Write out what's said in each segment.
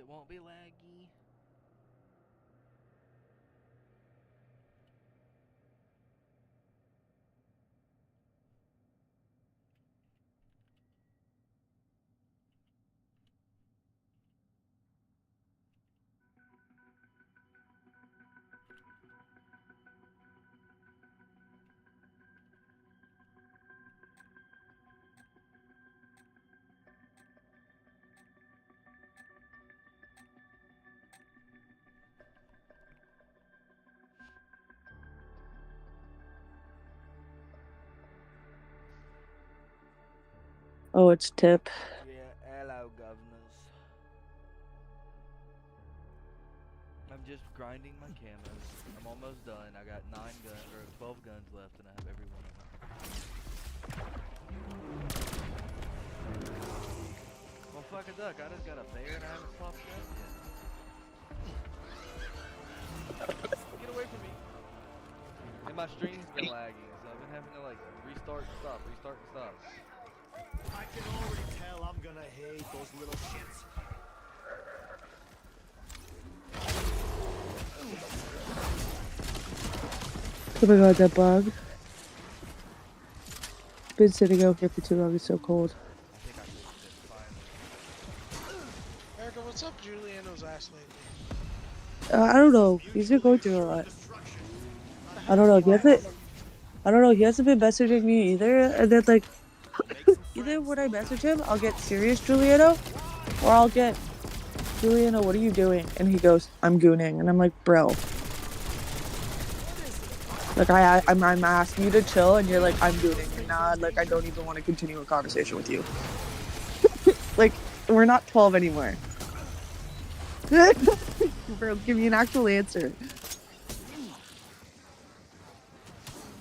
it won't be laggy. Oh, it's Tip. Yeah, hello, governors. I'm just grinding my camos. I'm almost done. I got 9 guns or 12 guns left, and I have every one of them. Well, fuck a duck. I just got a bear, and I haven't swapped guns yet. Get away from me! And my stream's been lagging, so I've been having to like restart and stop, restart and stop. I can already tell I'm gonna hate those little shits. Oh my god, that bug. Been sitting out here for too long. It's so cold. I think I fixed it finally. Erica, what's up Giuliano's ass lately? I don't know. He's been going through a lot. I don't know. He hasn't. I don't know. He hasn't been messaging me either. And then like, either when I message him, I'll get serious Giuliano, or I'll get Giuliano. What are you doing? And he goes, I'm gooning, and I'm like, bro. Like I'm asking you to chill, and you're like, I'm gooning, and now like I don't even want to continue a conversation with you. Like we're not 12 anymore. Bro, give me an actual answer.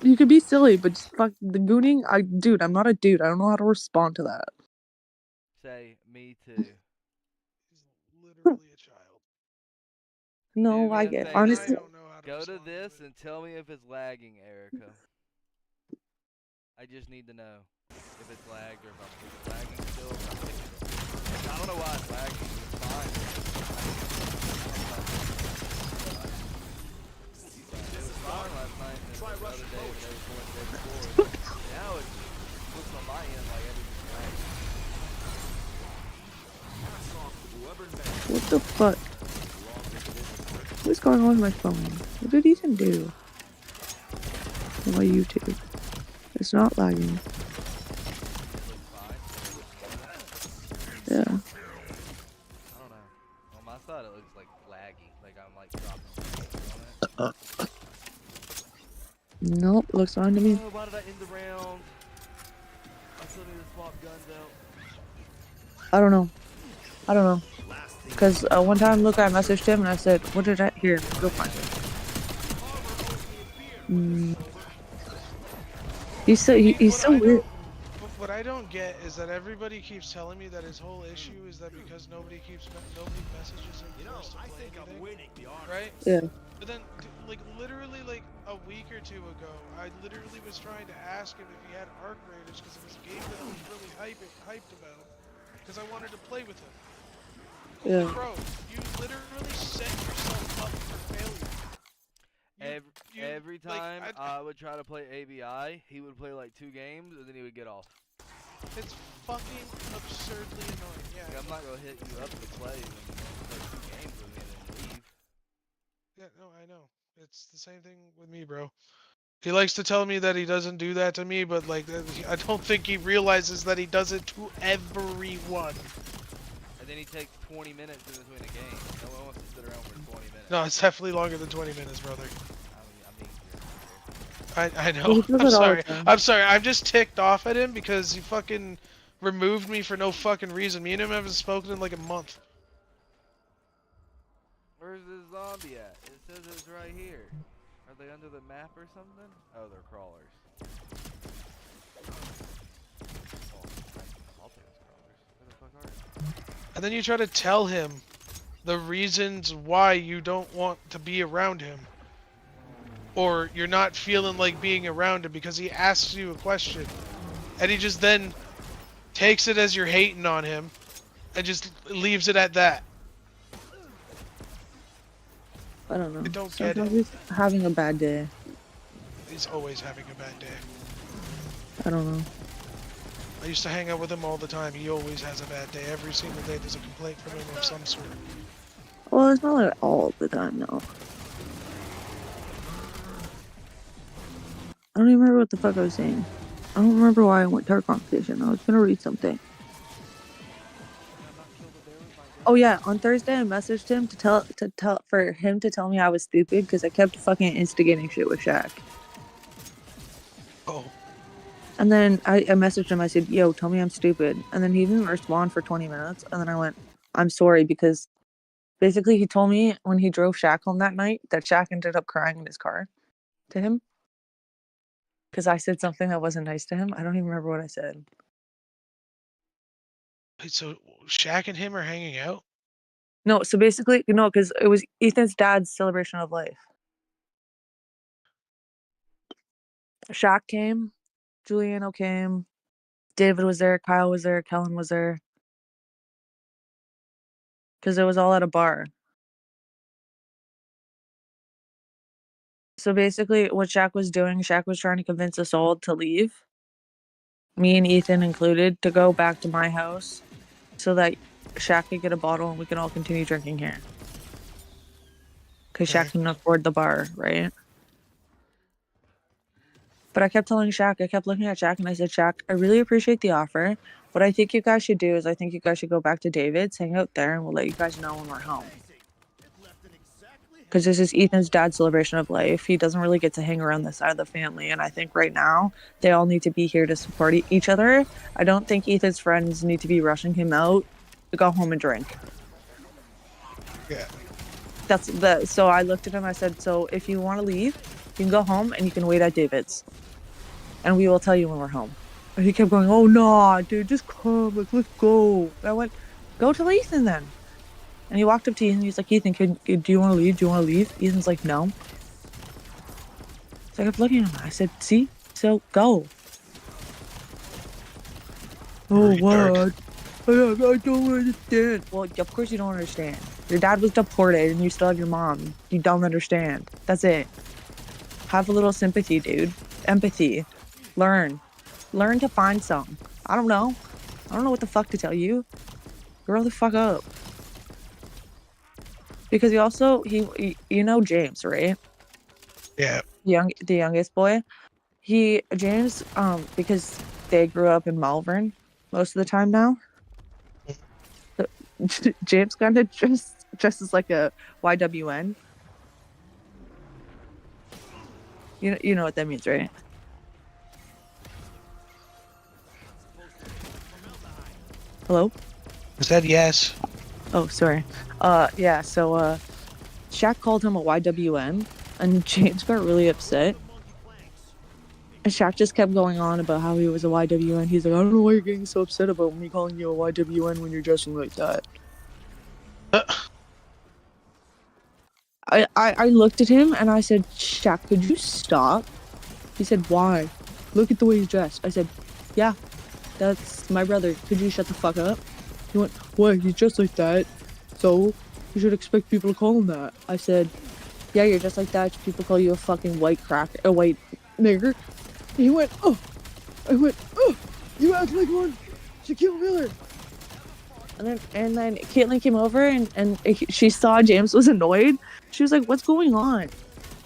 You could be silly, but just fuck the gooning. Dude, I'm not a dude. I don't know how to respond to that. Say, me too. He's literally a child. No, Dude, I man, get say, I honestly. don't know how to go to respond this to it. and tell me if it's lagging, Erica. I just need to know if it's lagged or if I'm lagging still. Or if I'm fixing it. I don't know why it's lagging. It's fine. It was fine last night and then the other day, the day before, the day before. Now it looks on my end like everything's lagging. What the fuck? What's going on with my phone? What did it even do? On my YouTube. It's not lagging. It looks fine. Yeah. I don't know. On my side, it looks like laggy. Like I'm like dropping on it. Nope, looks fine to me. Oh, why did I end the round? I still need to swap guns out. I don't know. Because one time, look, I messaged him and I said, what did I hear? Go find it. He's so, he's so weird. What I don't get is that everybody keeps telling me that his whole issue is that because nobody messages him first to play anything, right? Yeah. But then, like literally, like a week or two ago, I literally was trying to ask him if he had Arc Raiders because it was a game that I was really hyped about, because I wanted to play with him. Yeah. Bro, you literally set yourself up for failure. Every time I would try to play AVI, he would play like 2 games and then he would get off. It's fucking absurdly annoying. Yeah. Like, I'm not gonna hit you up to play when you want to play 2 games with me and then leave. Yeah, no, I know. It's the same thing with me, bro. He likes to tell me that he doesn't do that to me, but like, I don't think he realizes that he does it to everyone. And then he takes 20 minutes in between a game. No one wants to sit around for 20 minutes. No, it's definitely longer than 20 minutes, brother. I mean, I know. He does I'm it all the sorry. time. I'm sorry. I'm just ticked off at him because he fucking removed me for no fucking reason. Me and him haven't spoken in like a month. Where's this zombie at? It says it's right here. Are they under the map or something? Oh, they're crawlers. Oh, I'll take those crawlers. Where the fuck are you? And then you try to tell him the reasons why you don't want to be around him. Or you're not feeling like being around him because he asks you a question. And he just then takes it as you're hating on him and just leaves it at that. I don't know. I don't get Sometimes it. he's having a bad day. He's always having a bad day. I don't know. I used to hang out with him all the time. He always has a bad day. Every single day there's a complaint from him of some sort. Well, it's not like all the time, though. I don't even remember what the fuck I was saying. I don't remember why I went to our conversation. I was gonna read something. Oh yeah, on Thursday I messaged him for him to tell me I was stupid because I kept fucking instigating shit with Shaq. Oh. And then I messaged him. I said, "Yo, tell me I'm stupid." And then he didn't respond for 20 minutes. And then I went, "I'm sorry," because basically he told me when he drove Shaq home that night that Shaq ended up crying in his car to him because I said something that wasn't nice to him. I don't even remember what I said. Wait, so Shaq and him are hanging out? No, so basically, no, because it was Ethan's dad's celebration of life. Shaq came, Juliano came, David was there, Kyle was there, Kellen was there. Because it was all at a bar. So basically, what Shaq was doing, Shaq was trying to convince us all to leave, me and Ethan included, to go back to my house so that Shaq could get a bottle and we can all continue drinking here. Because Shaq Okay. couldn't afford the bar, right? But I kept telling Shaq, I kept looking at Shaq and I said, "Shaq, I really appreciate the offer. What I think you guys should do is I think you guys should go back to David's, hang out there, and we'll let you guys know when we're home. Because this is Ethan's dad's celebration of life. He doesn't really get to hang around this side of the family. And I think right now they all need to be here to support each other. I don't think Ethan's friends need to be rushing him out to go home and drink." Yeah. So I looked at him, I said, "So if you want to leave, you can go home and you can wait at David's. And we will tell you when we're home." And he kept going, "Oh no, dude, just come, like let's go." And I went, "Go to Ethan then." And he walked up to Ethan. He's like, "Ethan, do you want to leave? Do you want to leave?" Ethan's like, "No." So I kept looking at him. I said, "See? So go." "Oh, Retard. what? I don't understand." Well, of course you don't understand. Your dad was deported and you still have your mom. You don't understand. That's it. Have a little sympathy, dude. Empathy. Learn. Learn to find some. I don't know. I don't know what the fuck to tell you. Grow the fuck up." Because you know James, right? Yeah. The youngest boy. James, because they grew up in Malvern most of the time now. So, James kind of dresses like a YWN. You know what that means, right? Hello? I said yes. Oh, sorry. Yeah. So, Shaq called him a YWN, and James got really upset. And Shaq just kept going on about how he was a YWN. He's like, "I don't know why you're getting so upset about me calling you a YWN when you're dressing like that." I looked at him and I said, "Shaq, could you stop?" He said, "Why? Look at the way he's dressed." I said, "Yeah, that's my brother. Could you shut the fuck up?" He went, "What? He's dressed like that, so you should expect people to call him that." I said, "Yeah, you're just like that. People call you a fucking a white nigger." He went, "Oh." I went, "Oh, you act like one, Shaquille Miller." And then Caitlin came over and she saw James was annoyed. She was like, "What's going on?"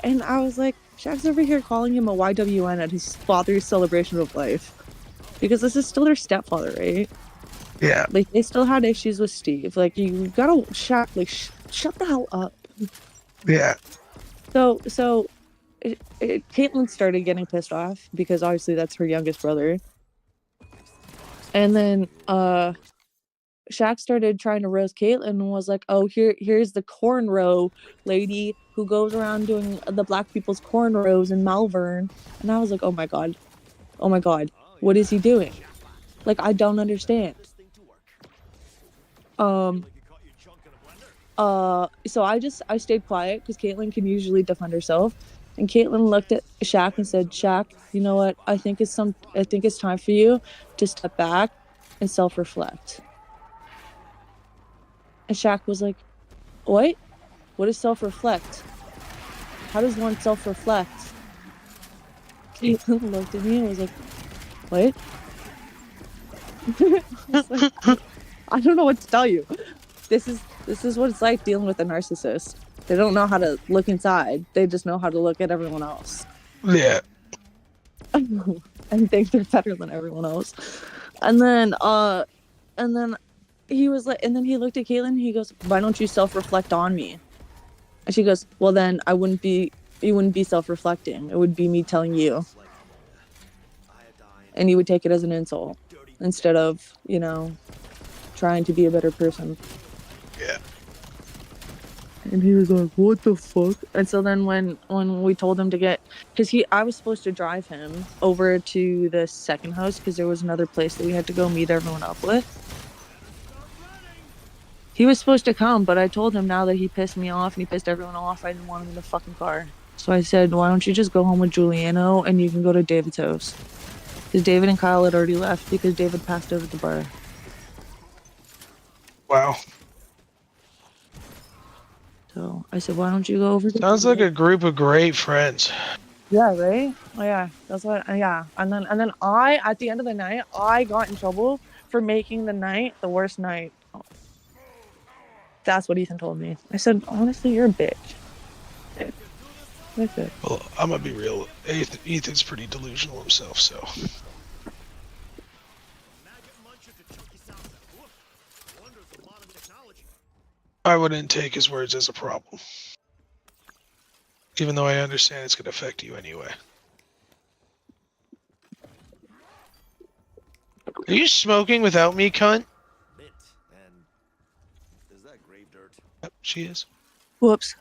And I was like, "Shaq's over here calling him a YWN at his father's celebration of life." Because this is still their stepfather, right? Yeah. Like, they still had issues with Steve. Like, you gotta, Shaq, like, shut the hell up. Yeah. So Caitlin started getting pissed off because obviously that's her youngest brother. And then, Shaq started trying to roast Caitlyn and was like, "Oh, here's the cornrow lady who goes around doing the black people's cornrows in Malvern." And I was like, oh my god, what is he doing? Like, I don't understand. Um, so I stayed quiet because Caitlyn can usually defend herself. And Caitlyn looked at Shaq and said, "Shaq, you know what? I think it's time for you to step back and self-reflect." And Shaq was like, "What? What is self-reflect?" how does one self-reflect? Caitlin looked at me and was like, what? I was like, I don't know what to tell you. This is what it's like dealing with a narcissist. They don't know how to look inside. They just know how to look at everyone else. Yeah. And think they're better than everyone else. And then he was like, and then he looked at Caitlin and he goes, why don't you self-reflect on me? And she goes, well, then you wouldn't be self-reflecting. It would be me telling you. And you would take it as an insult instead of, trying to be a better person. Yeah. And he was like, what the fuck? And so then when we told him to get, because I was supposed to drive him over to the second house because there was another place that we had to go meet everyone up with. He was supposed to come, but I told him now that he pissed me off and he pissed everyone off, I didn't want him in the fucking car. So I said, why don't you just go home with Giuliano and you can go to David's house? Because David and Kyle had already left because David passed out at the bar. Wow. So I said, why don't you go over to Sounds like a group of great friends. Yeah, right? Oh, yeah, that's what, yeah. And then at the end of the night, I got in trouble for making the night the worst night. That's what Ethan told me. I said, honestly, you're a bitch. That's it. Well, I'm gonna be real. Ethan's pretty delusional himself, so. I wouldn't take his words as a problem. Even though I understand it's gonna affect you anyway. Are you smoking without me, cunt? Mint. And is that grave dirt? Yep, she is. Whoops.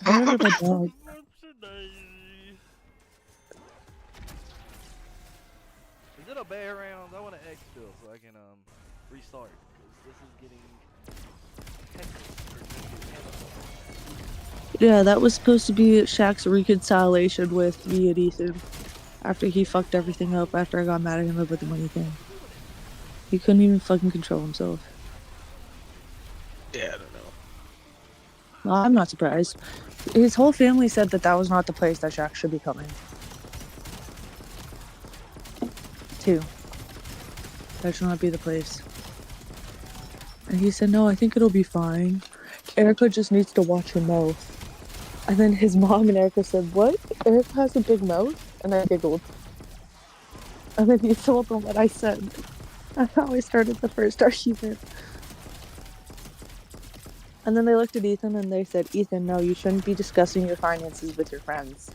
I heard about dog. Is it a bear round? I want to exfil so I can restart. 'Cause this is getting hectic. Yeah, that was supposed to be Shaq's reconciliation with me and Ethan. After he fucked everything up, after I got mad at him about the money thing. He couldn't even fucking control himself. Yeah, I don't know. Well, I'm not surprised. His whole family said that was not the place that Shaq should be coming to. That should not be the place. And he said, no, I think it'll be fine. Erica just needs to watch her mouth. And then his mom and Erica said, what? Erica has a big mouth? And I giggled. And then he told them what I said. That's how I started the first argument. And then they looked at Ethan and they said, Ethan, no, you shouldn't be discussing your finances with your friends.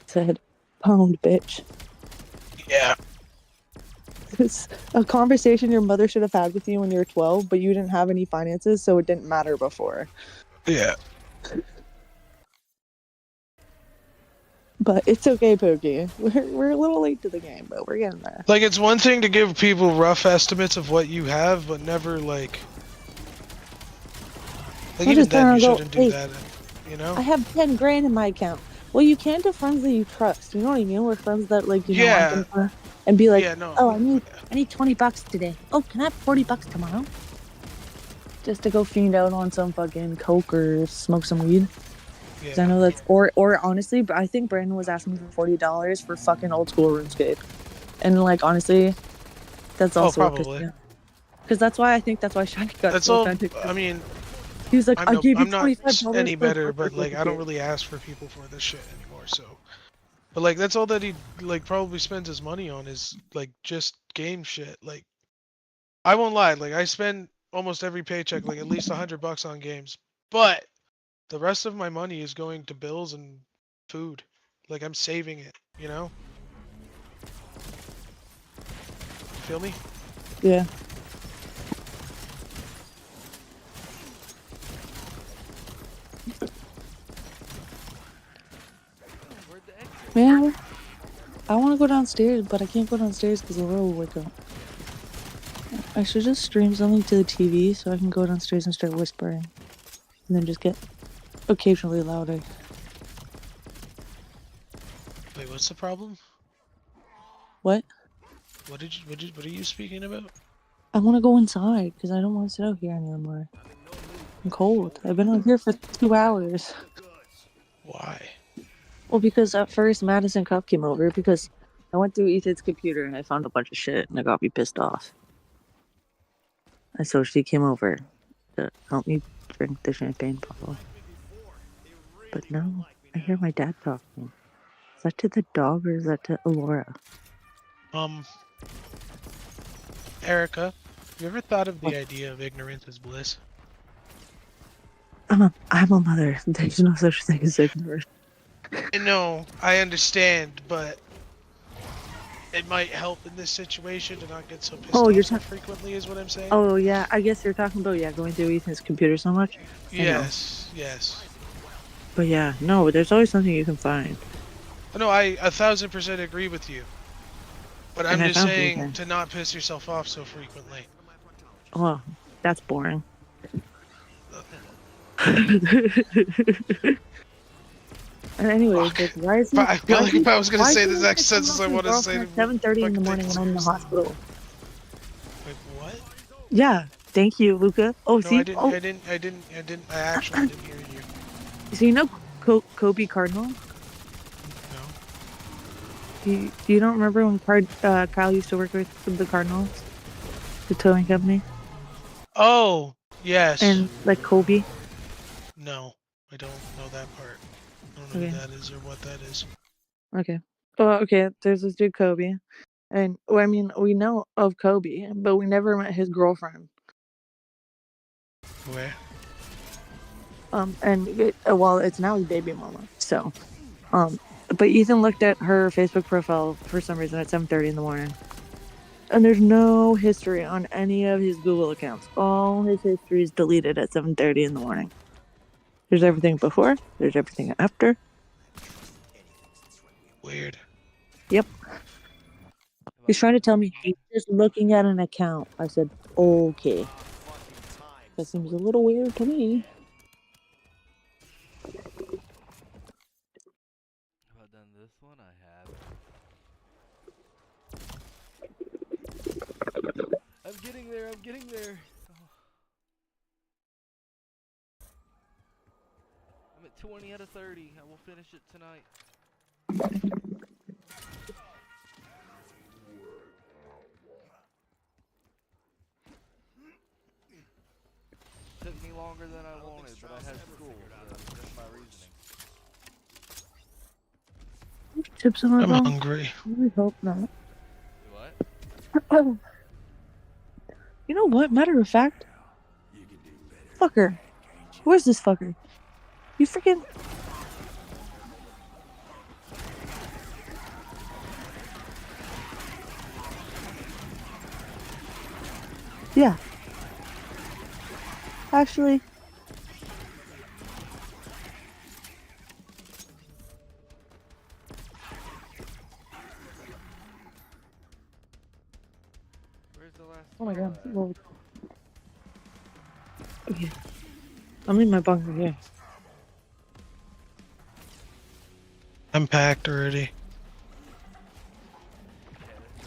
I said, pound, bitch. Yeah. It's a conversation your mother should have had with you when you were 12, but you didn't have any finances, so it didn't matter before. Yeah. But it's okay, Pokey. We're a little late to the game, but we're getting there. Like, it's one thing to give people rough estimates of what you have, but never, like even then you shouldn't do that, you know? I have 10 grand in my account. Well, you can't have friends that you trust. You know what I mean? We're friends that, like, you know, and be like, oh, I need $20 today. Oh, can I have $40 tomorrow? Just to go fiend out on some fucking coke or smoke some weed. Because I know that's, or honestly, I think Brandon was asking me for $40 for fucking old school RuneScape. And, like, honestly, that's also probably. Because that's why Shaq got that's so all, offended. I mean, he was like, I'll give you I'm not $25 any better, but, like, I don't really ask for people for this shit anymore, so. But, like, that's all that he, like, probably spends his money on is, like, just game shit. Like, I won't lie, like, I spend almost every paycheck, like, at least $100 on games. But the rest of my money is going to bills and food. Like, I'm saving it, you know? Feel me? Yeah. Man, I want to go downstairs, but I can't go downstairs because Aurora will wake up. I should just stream something to the TV so I can go downstairs and start whispering. And then just get occasionally louder. Wait, what's the problem? What? What are you speaking about? I want to go inside because I don't want to sit out here anymore. I'm cold. I've been on here for 2 hours. Why? Well, because at first Madison Cup came over because I went through Ethan's computer and I found a bunch of shit and it got me pissed off. And so she came over to help me drink the champagne bottle. But now I hear my dad talking. Is that to the dog or is that to Alora? Erica, you ever thought of the idea of ignorance as bliss? I'm a mother. There's no such thing as ignorance. No, I understand, but it might help in this situation to not get so pissed Oh, you're off so talking. frequently, is what I'm saying. Oh yeah, I guess you're talking about going through Ethan's computer so much. I know. Yes, yes. But yeah, no, there's always something you can find. No, I 1000% agree with you. But I'm And I just found saying Ethan. to not piss yourself off so frequently. Oh, that's boring. And anyways, Fuck. like, why is he? But I feel like if I was gonna Why is say he the making next fun sentence of I his want to say girlfriend to at 7:30 in the fucking take morning it and I'm in the seriously. hospital? Wait, what? Yeah, thank you, Luca. Oh, No, I see, didn't. oh, I actually didn't hear you. so you know Kobe Cardinal? No. You don't remember when Kyle used to work with the Cardinals, the towing company, Oh, yes. and like Kobe? No, I don't know that part. I don't know Okay, who that is or what that is. okay. Oh, okay. There's this dude Kobe, and well, I mean, we know of Kobe, but we never met his girlfriend. Where? Well, it's now his baby mama. So, but Ethan looked at her Facebook profile for some reason at 7:30 in the morning, and there's no history on any of his Google accounts. All his history is deleted at 7:30 in the morning. There's everything before. There's everything after. Weird. Yep. He's trying to tell me he's just looking at an account. I said, okay. That seems a little weird to me. Have I done this one? I have. I'm getting there. I'm getting there. Oh. I'm at 20 out of 30. I will finish it tonight. Took me longer than I wanted, but I had school, so that's my reasoning. Chips in my I'm bone? hungry. I really hope not. What? You know what? Matter of fact, fucker. Where's this fucker? You freaking. Yeah. Actually. Where's the last Oh my god. squad? Well, okay. I'm in my bunker here. I'm packed already.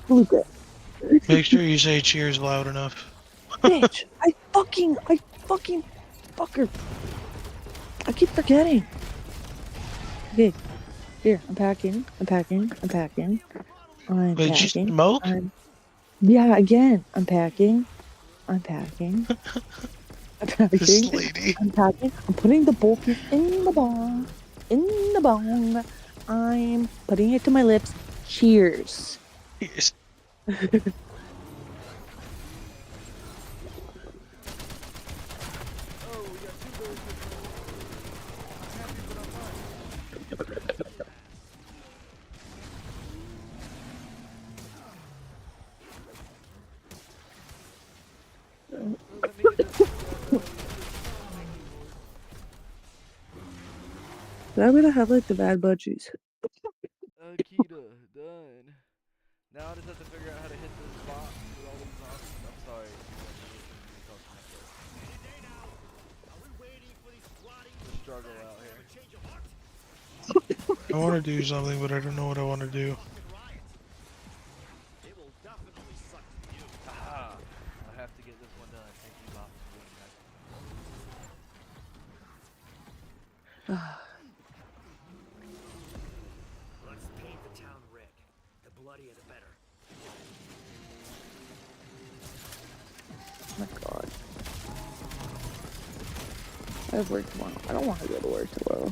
Luca. Make sure you say cheers loud enough. Bitch. I fucking fucker. I keep forgetting. Okay. Here. I'm packing. I'm packing. Wait, you smoke? Yeah, again. I'm packing. I'm packing. This lady. I'm packing. I'm putting the bolton in the bong. I'm putting it to my lips. Cheers. Yes. Oh, we got 2 goals. I'm happy, but I'm not. Let me get this one. Did I really have like the bad budgies? Akita, done. Now I just have to figure out how to hit this box with all these options. I'm sorry. The struggle out here. I want to do something, but I don't know what I want to do. Aha! I have to get this one done. Take these boxes. Let's paint the town red. The bloodier the better. Oh my god. I have work tomorrow. I don't want to go to work tomorrow.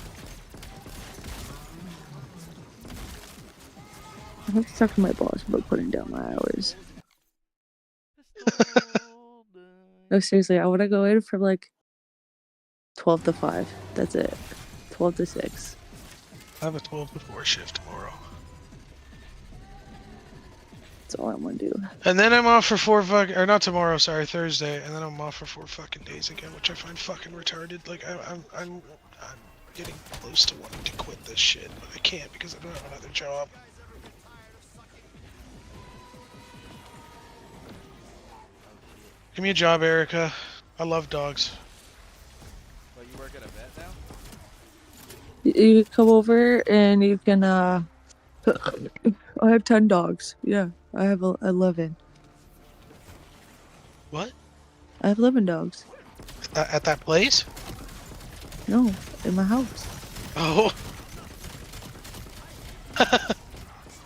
I have to talk to my boss about putting down my hours. Pistol No, seriously, I want to go in from like 12 to 5. That's it. 12 to 6. I have a 12 to 4 shift tomorrow. That's all I want to do. And then I'm off for 4 fucking, or not tomorrow, sorry, Thursday. And then I'm off for 4 fucking days again, which I find fucking retarded. Like, I'm getting close to wanting to quit this shit, but I can't because I don't have another job. Give me a job, Erica. I love dogs. But you work at a vet now? You can come over and you can, I have 10 dogs. Yeah, I have 11. What? I have 11 dogs. At that place? No, in my house. Oh.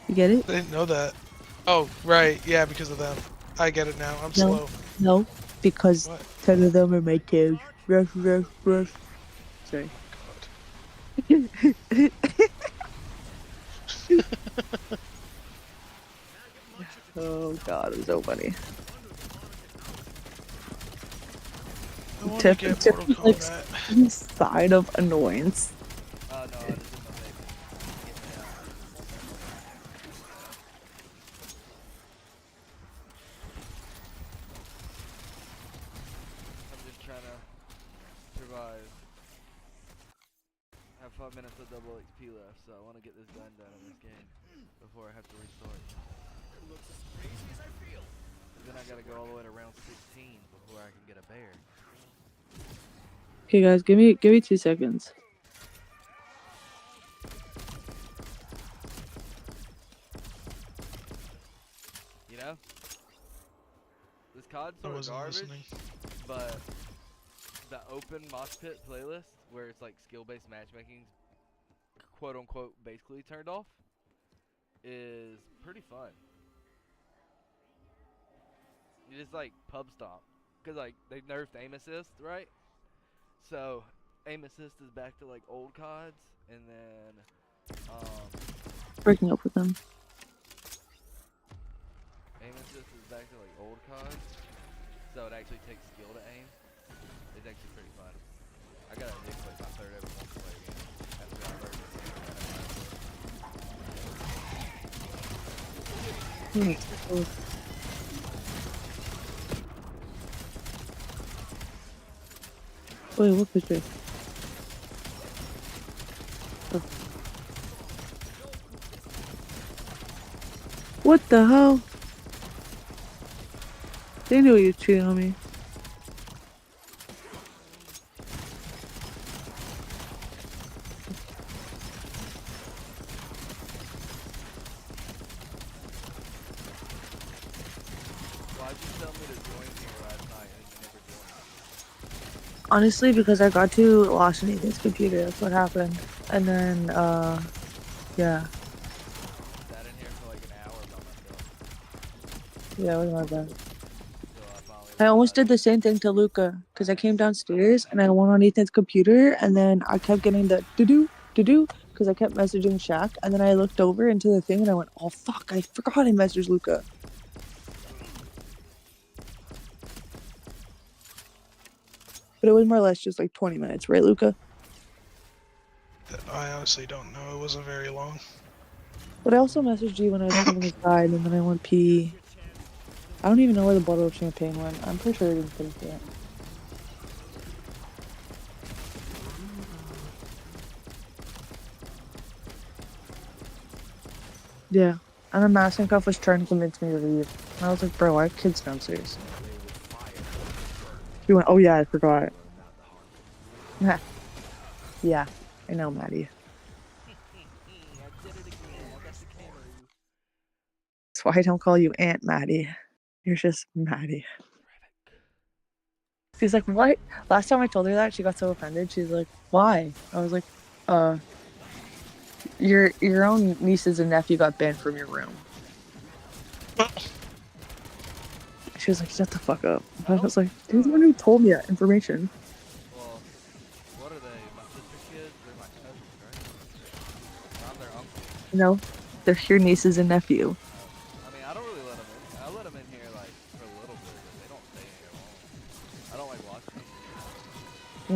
You get it? I didn't know that. Oh, right. Yeah, because of them. I get it now. I'm No. slow. No, because What? 10 of them are my kids. Rush, rush, rush. Sorry. Oh god, it was so funny. I want Tip, to get tip Mortal like Kombat. side of annoyance. Oh no, I just did my baby. Get me out. I'm just trying to survive. I have 5 minutes of double XP left, so I want to get this done in this game before I have to restart. It looks as crazy as I feel. Then I gotta go all the way to round 16 before I can get a bear. Okay guys, give me 2 seconds. You know? This COD's I sort of wasn't garbage, listening. but the open mosh pit playlist, where it's like skill-based matchmaking, quote-unquote, basically turned off, is pretty fun. You just like pub stomp, cause like they nerfed aim assist, right? So aim assist is back to like old CODs, and then Breaking up with them. aim assist is back to like old CODs, so it actually takes skill to aim. It's actually pretty fun. I got a like my third ever multiplayer game after I learned this game. Wait, what picture? Oh. What the hell? They knew you were cheating on me. Why'd you tell me to join here last night and you never joined? Honestly, because I got to lost an Ethan's computer. That's what happened. And then, yeah. Sat in here for like an hour by myself. Yeah, it was my bad. So I finally I almost realized- did the same thing to Luca, because I came downstairs and I went on Ethan's computer, and then I kept getting the to-do, because I kept messaging Shaq, and then I looked over into the thing and I went, oh fuck, I forgot I messaged Luca. But it was more or less just like 20 minutes, right, Luca? I honestly don't know. It wasn't very long. But I also messaged you when I was coming inside, and then I went pee. I don't even know where the bottle of champagne went. I'm pretty sure I didn't finish it. Yeah. And then Massenkoff was trying to convince me to leave. And I was like, bro, I have kids downstairs. He went, oh yeah, I forgot. Yeah. Yeah, I know, Maddie. I did it again. I got the camera. That's why I don't call you Aunt Maddie. You're just Maddie. She's like, what? Last time I told her that, she got so offended. She's like, why? I was like, Your own nieces and nephew got banned from your room. She was like, shut the fuck up. I was like, dude, you already told me that information. Well, what are they? My sister's kids? They're my cousins, right? I'm their uncle. No, they're your nieces and nephew. I mean, I don't really let them in. I let them in here like for a little bit, but they don't stay in here long. I don't like watching them.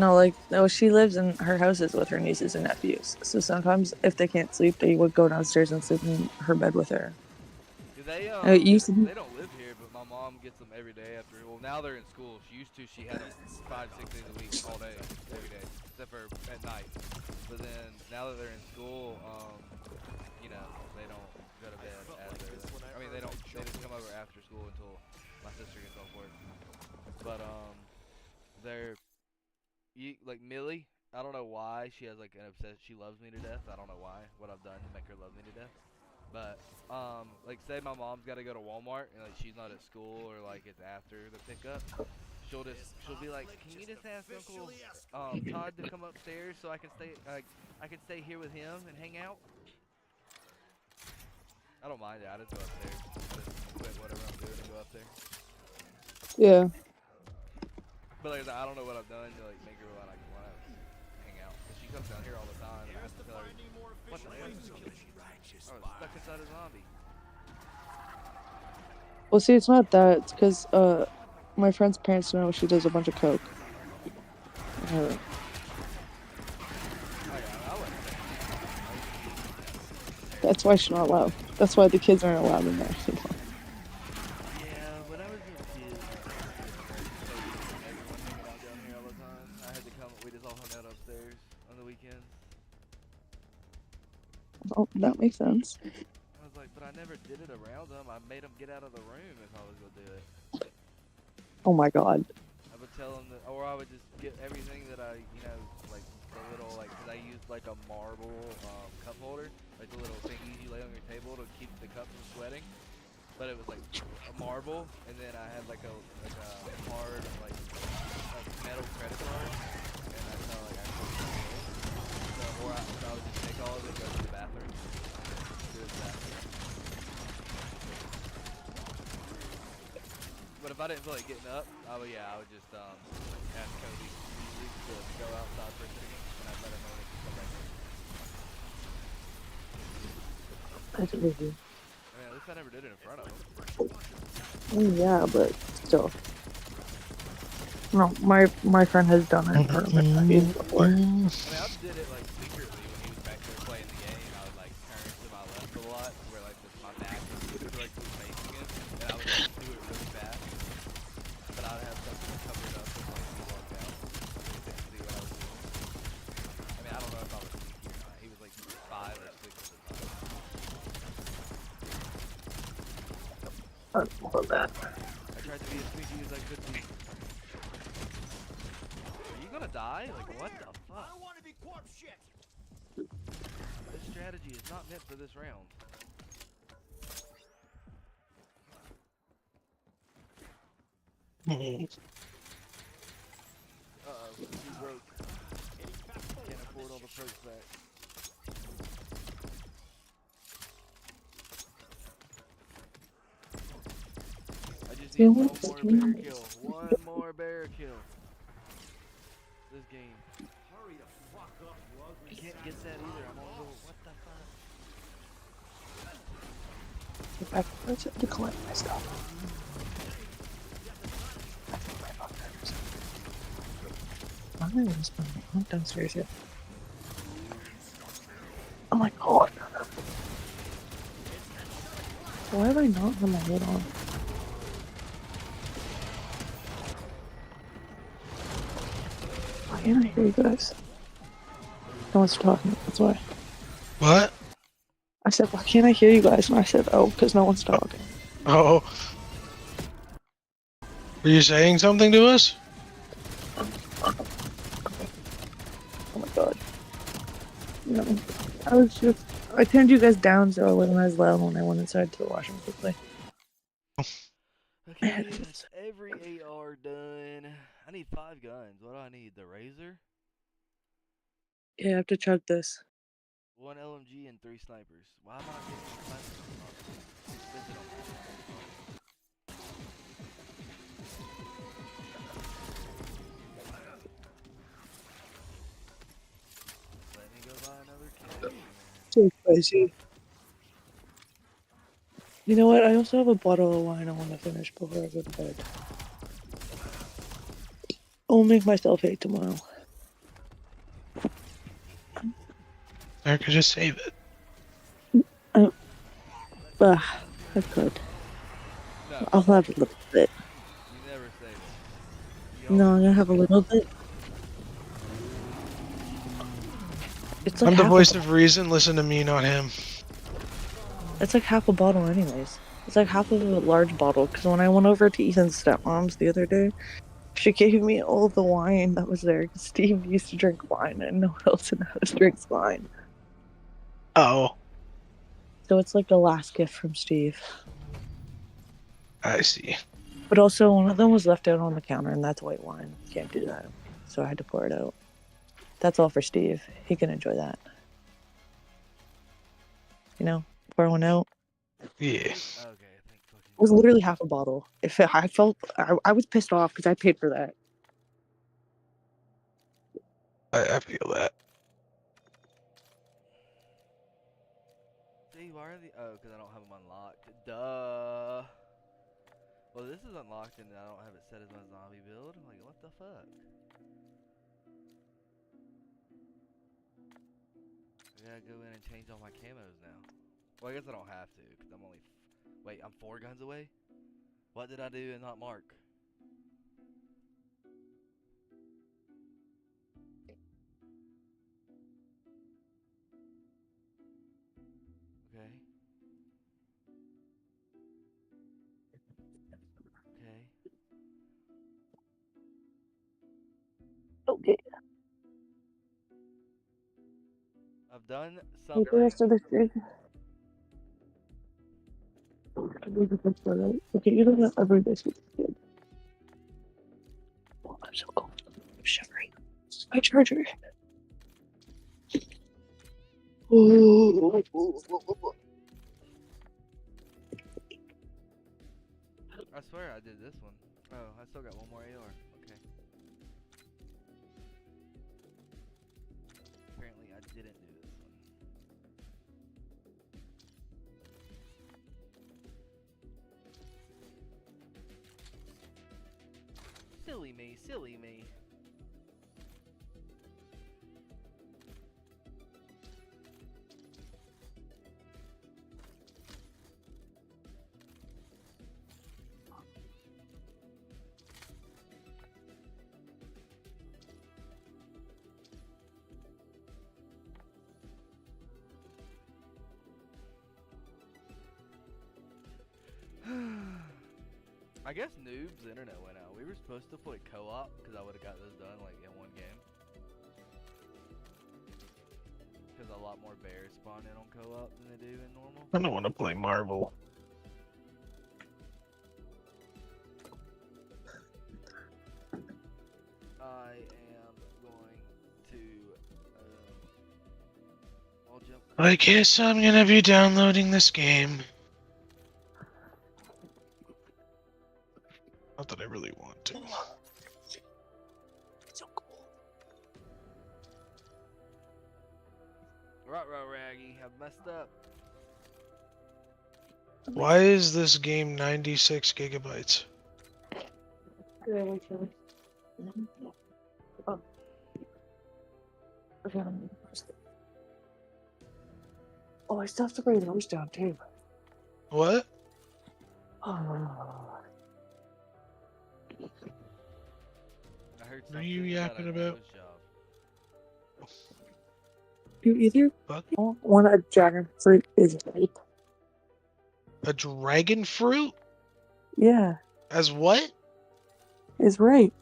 No, like, no, she lives in her houses with her nieces and nephews. So sometimes if they can't sleep, they would go downstairs and sleep in her bed with her. Do they It used to be. they don't live here, but my mom gets them every day after. Well, now they're in school. She used to. She had them 5, 6 days a week, all day, every day, except for at night. But then now that they're in school, you know, they don't go to bed after. I mean, they don't. They just come over after school until my sister gets off work. But they're like Millie. I don't know why she has like an obsession. She loves me to death. I don't know why. What I've done to make her love me to death. But like say my mom's got to go to Walmart and like she's not at school or like it's after the pickup, she'll be like, can you just ask Uncle Todd to come upstairs so I can stay here with him and hang out? I don't mind it. I just go upstairs. I just quit whatever I'm doing and go up there. Yeah. But like I don't know what I've done to like make her want to hang out. 'Cause she comes down here all the time. And I have to tell her, what the hell? I was stuck inside a zombie. Well, see, it's not that. It's because my friend's parents know she does a bunch of coke. That's why she's not allowed. That's why the kids aren't allowed in there. Yeah, when I was a kid, everyone hanging out down here all the time. I had to come. We just all hung out upstairs on the weekends. Oh, that makes sense. I was like, but I never did it around them. I made them get out of the room if I was gonna do it. Oh my god. I would tell them that, or I would just get everything that I, like the little, like, cause I used like a marble cup holder, like the little thingies you lay on your table to keep the cup from sweating. But it was like a marble, and then I had like a hard like a metal credit card, and that's how like I could so, I would just take all of it, go to the bathroom, do it that. But if I didn't feel like getting up, I would just ask Cody to go outside for a second, and I'd let him know when he could come back in. That's crazy. I mean, at least I never did it in front of him. Yeah, but still. No, my friend has done it for before. I mean, I did it like secretly when he was back there playing the game. I would like turn to my left a lot, where like my back was directly facing him, and I would just do it really fast. But I would have something to cover it up and like he walked out, so he couldn't see what I was doing. I mean, I don't know if I was sneaky or not. He was like 5 or 6 at the time. I love that. I tried to be as sneaky as I could be. Are you gonna die? Like what the fuck? I want to be corpse shit. This strategy is not meant for this round. Uh-oh, too broke. Can't afford all the perks back. I just need one more bear kill. One more bear kill. This game. Hurry the fuck up, you ugly I can't get that either. I'm on roll. What the fuck? Get back to collect my stuff. I'm downstairs yet. Oh my god. Why have I not had my head on? Why can't I hear you guys? No one's talking, that's why. What? I said, why can't I hear you guys? And I said, oh, because no one's talking. Oh. Were you saying something to us? Oh my god. No. I turned you guys down so it wasn't as loud when I went inside to the washroom quickly. Okay, that's every AR done. I need 5 guns. What do I need? The razor? Yeah, I have to chug this. 1 LMG and 3 snipers. Why am I not getting the snipers? Oh, spent it on that. Let me go buy another cake. So spicy. You know what? I also have a bottle of wine I want to finish before I go to bed. I'll make myself 8 tomorrow. Or I could just save it. I could. No, I'll have a little bit. you never save it. You No, always I'm gonna have a little bit. It's like I'm the half voice of reason. Listen to me, not him. it's like half a bottle anyways. It's like half of a large bottle, because when I went over to Ethan's stepmom's the other day, she gave me all the wine that was there. 'Cause Steve used to drink wine and no one else in the house drinks wine. Oh, So it's like a last gift from Steve. I see. But also, one of them was left out on the counter, and that's white wine. Can't do that. So I had to pour it out. That's all for Steve. He can enjoy that. You know, pour one out. Yeah, Okay, I think fucking. It was literally half a bottle. I was pissed off because I paid for that. I feel that. See, why are the. Oh, because I don't have them unlocked. Duh. Well, this is unlocked and I don't have it set as my zombie build. I'm like, what the fuck? I gotta go in and change all my camos now. Well, I guess I don't have to, because I'm only. Wait, I'm 4 guns away? What did I do and not mark? Okay. Okay. Okay. I've done Take the something. rest of the food. Okay, you don't have every biscuit. Oh, I'm so cold. I'm shivering. This is my charger. Oh. I swear I did this one. Oh, I still got one more AR. Okay. Apparently I didn't do this one. Silly me, silly me. I guess Noob's internet went out. We were supposed to play co-op because I would have got this done like in one game. Because a lot more bears spawn in on co-op than they do in normal. I don't want to play Marvel. I am going to. I'll jump. I guess I'm gonna be downloading this game. Not that I really want to. So cool. Right, Raggy. I've messed up. Why is this game 96 gigabytes? Oh. Okay. Oh, I still have to bring those down too. What? Oh. I heard What are you yapping about? You either Fuck. want a dragon fruit is ripe. A dragon fruit? Yeah, As what? is ripe.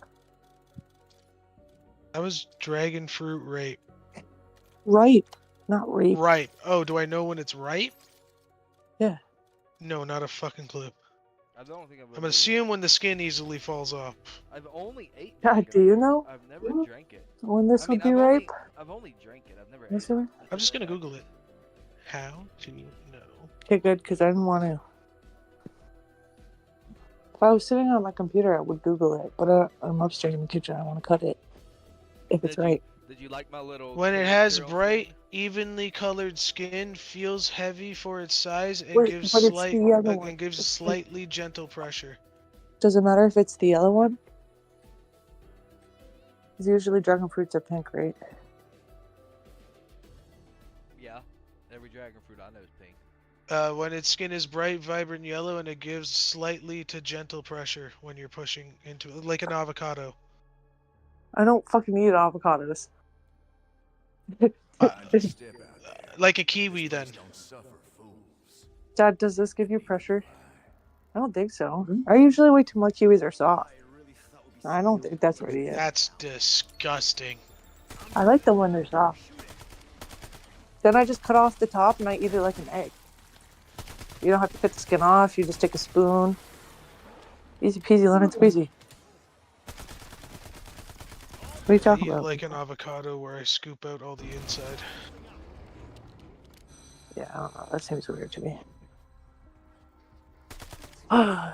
That was dragon fruit rape. Ripe, not rape. Ripe. Oh, do I know when it's ripe? Yeah. No, not a fucking clue. I don't think I've I'm ever. assuming when the skin easily falls off. I've only ate. God, dragon do you fruit. know I've never drank it. when this I would mean, be ripe? I've only drank it. I've never ate This it. one? I'm just gonna Google it. How can you know? Okay, good, because I didn't want to. If I was sitting on my computer, I would Google it, but I'm upstairs in the kitchen. I want to cut it if it's right. Did you like my little? When it Kid has girl bright, skin? evenly colored skin, feels heavy for its size, and Wait, gives but it's the other one. slightly gentle pressure. Does it matter if it's the yellow one? Because usually dragon fruits are pink, right? Yeah. Every dragon fruit I know is pink. When its skin is bright, vibrant yellow, and it gives slightly to gentle pressure when you're pushing into it, like an avocado. I don't fucking eat avocados. Like a kiwi, then. Dad, does this give you pressure? I don't think so. I usually wait till my kiwis are soft. I don't think that's what it is. That's disgusting. I like them when they're soft. Then I just cut off the top and I eat it like an egg. You don't have to cut the skin off. You just take a spoon. Easy peasy lemon squeezy. What are you I talking eat about? like an avocado where I scoop out all the inside. Yeah, I don't know. That seems weird to me. I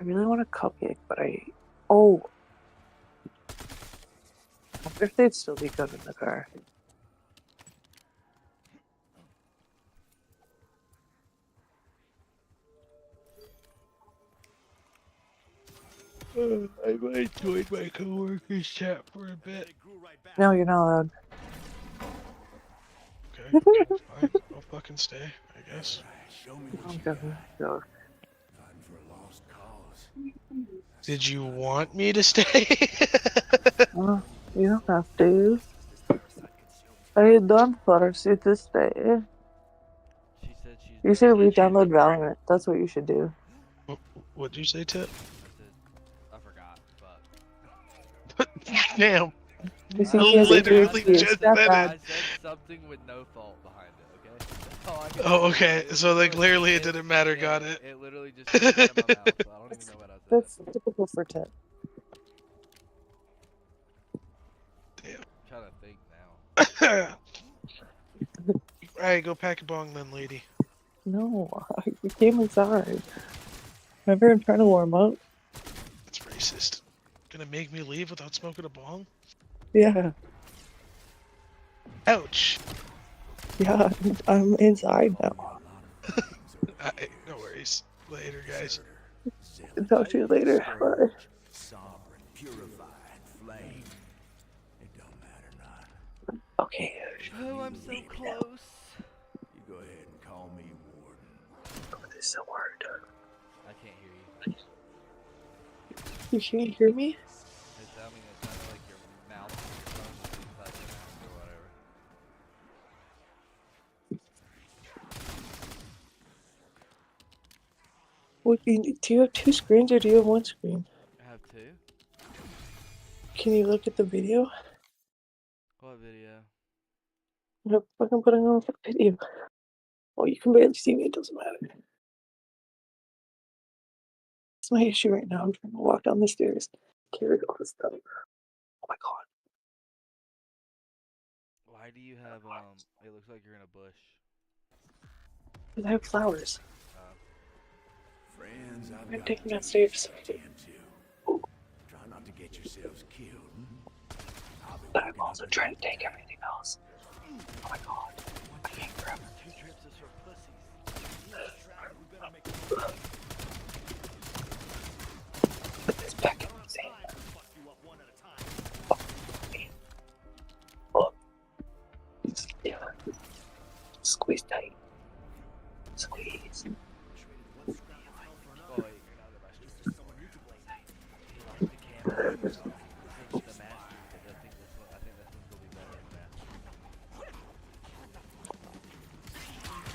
really want a cupcake, but oh. I wonder if they'd still be good in the car. I might join my coworkers chat for a bit. No, you're not allowed. Okay, fine. I'll fucking stay, I guess. I'm joking. So, Did you want me to stay? you don't have to. I done force you to stay. She said she's. You should re-download Valorant. That's what you should do. What'd you say, Tip? I forgot, but. Damn. You see, I he has literally ADHD. just Stop said that. I said something with no fault behind it. Okay. That's all I can Oh, say. okay. So, like, clearly it didn't matter. Got it. It literally just came out of my mouth. So I don't even know what I said. That's typical for Ted. I'm trying to think now. Alright, go pack a bong then, lady. No, you came inside. Remember, I'm trying to warm up. That's racist. Gonna make me leave without smoking a bong? Yeah, Ouch. yeah, I'm inside now. Alright, no worries. Later, guys. Talk to you later. Bye. Sovereign, purified flame. It don't matter none. Okay. Oh, I'm so close. You go ahead and call me Warden. What is the word? I can't hear you. You can't hear me? It's, I mean, it sounded like your mouth or your tongue was inside your mouth or whatever. Do you have two screens or do you have one screen? I have two. Can you look at the video? What video? I'm fucking putting on a video. Oh, you can barely see me. It doesn't matter. It's my issue right now. I'm trying to walk down the stairs, carry all this stuff. Oh my god. Why do you have it looks like you're in a bush. Because I have flowers. Friends, I've I'm got taking to downstairs. attend to. Try not to get yourselves killed. I'll be But I'm working also up trying to take everything else. Oh my god. I can't grab it. Two trips is for pussies. Put this back in the sand. Oh. Yeah. Squeeze tight. Squeeze. Oh wait, you're not the master. He likes the camera. He thinks the master, but I think this one's gonna be better than the master.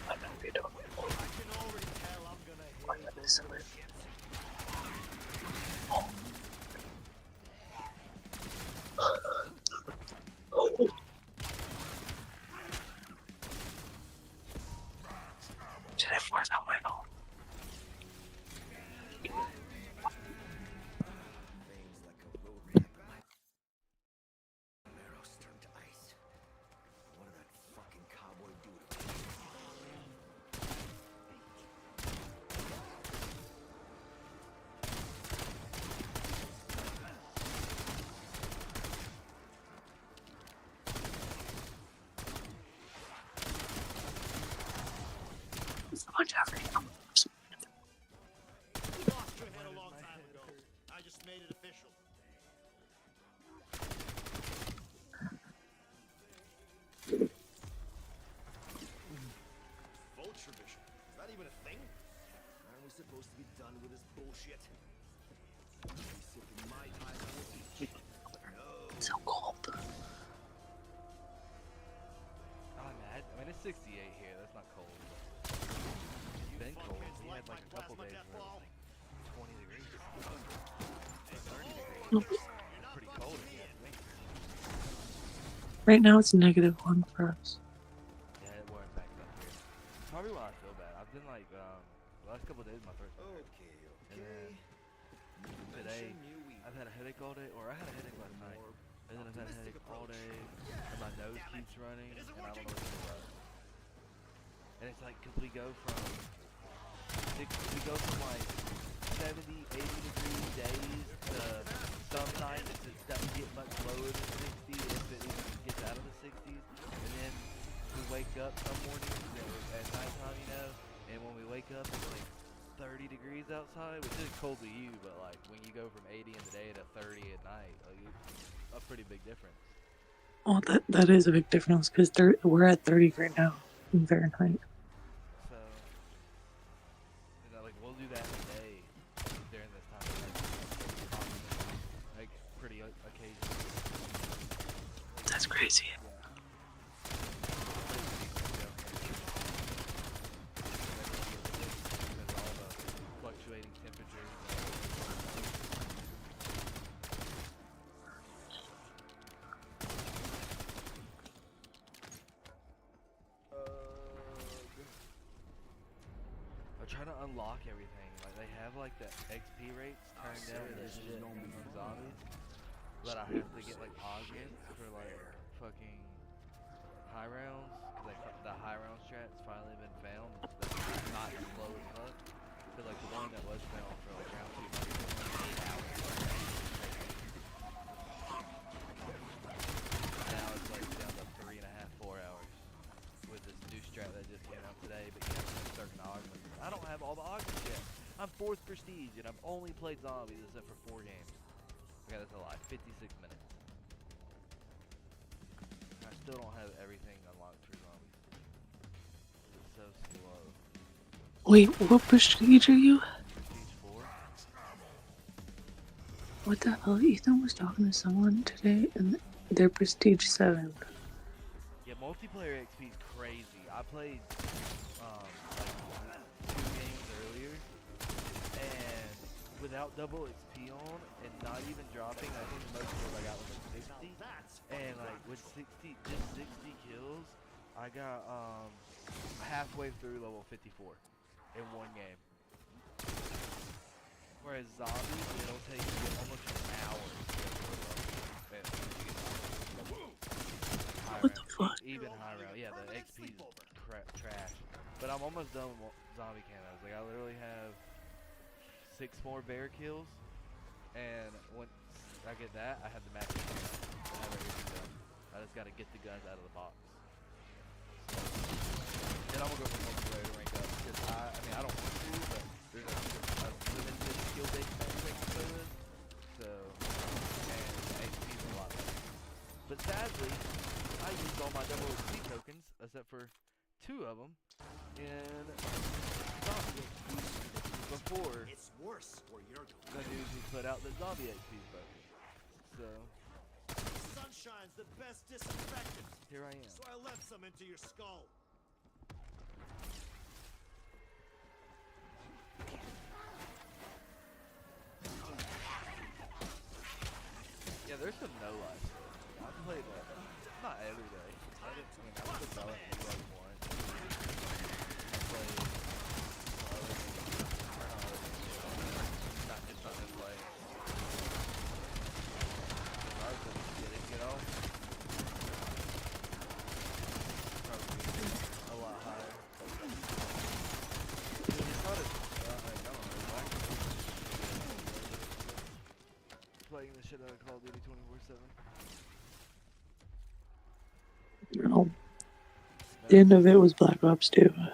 I know you don't. I'm gonna do something. Should I force out my phone? Veins like a road map. Arrows turned to ice. What did that fucking cowboy do to me? Someone Jeffrey. We lost your head a long time ago. I just made it official. Vulture vision. Is that even a thing? Aren't we supposed to be done with this bullshit? Be sipping my time on the beach. No. It's so cold. I'm mad. I mean, it's 68 here. That's not cold. It's been cold. We had like a couple days where it was like 20 degrees. 30 degrees. Pretty cold if you ask me. Right now it's -1 for us. Yeah, it warmed back up here. Probably why I feel bad. I've been like, the last couple of days my throat's been hurting. Okay, And okay. then today, I've had a headache all day, or I had a headache last night. And then I've had a headache all day, and my nose keeps running, and I don't know what to do about it. And it's like, could we go from like 70, 80 degree days to some nights it doesn't get much lower than 60, if it even gets out of the 60s, and then we wake up some mornings at nighttime, you know, and when we wake up it's like 30 degrees outside, which is cold to you, but like when you go from 80 in the day to 30 at night, like it's a pretty big difference. Oh, that is a big difference because we're at 30 right now in Fahrenheit. So, you know, like we'll do that a day during this time of night. Like pretty occasionally. That's crazy. Fluctuating temperatures. I'm trying to unlock everything. Like they have like the XP rates turned down this shit on zombies, but I have to get like augments for like fucking high rounds. Like the high round strat's finally been found. That's not slow as fuck. Cause like the one that was found for like round 200 was like 8 hours. Now it's like down to 3.5, 4 hours with this new strat that just came out today. But you have to have certain augments. I don't have all the augments yet. I'm 4th prestige and I've only played zombies except for 4 games. Okay, that's a lie. 56 minutes. I still don't have everything unlocked for zombies. It's so slow. Wait, what prestige are you? Prestige 4? What the hell? Ethan was talking to someone today and they're prestige 7. Yeah, multiplayer XP is crazy. I played like 2 games earlier, and without double XP on and not even dropping, I think the most kills I got was like 60. And like with 60, just 60 kills, I got halfway through level 54 in 1 game. Whereas zombies, it'll take you almost an hour to get to a level. What the fuck? Even high round. Yeah, the XP is trash. But I'm almost done with zombie camos. Like I literally have 6 more bear kills, and once I get that, I have the max camo. I have everything done. I just gotta get the guns out of the box. Then I'm gonna go for multiplayer to rank up because I mean I don't want to, but there's a limited skill-based match I can play with. So, and the XP is a lot better. But sadly, I used all my double XP tokens, except for 2 of them, in zombie XP before It's worse where you're going. the news was put out that zombie XP is broken. So, Sunshine's the best disinfectant. here I am. So I left some into your skull. Yeah, there's some no-life stuff. I played like, not every day. I played Bella once. I played No. The end of it was Black Ops 2 For you.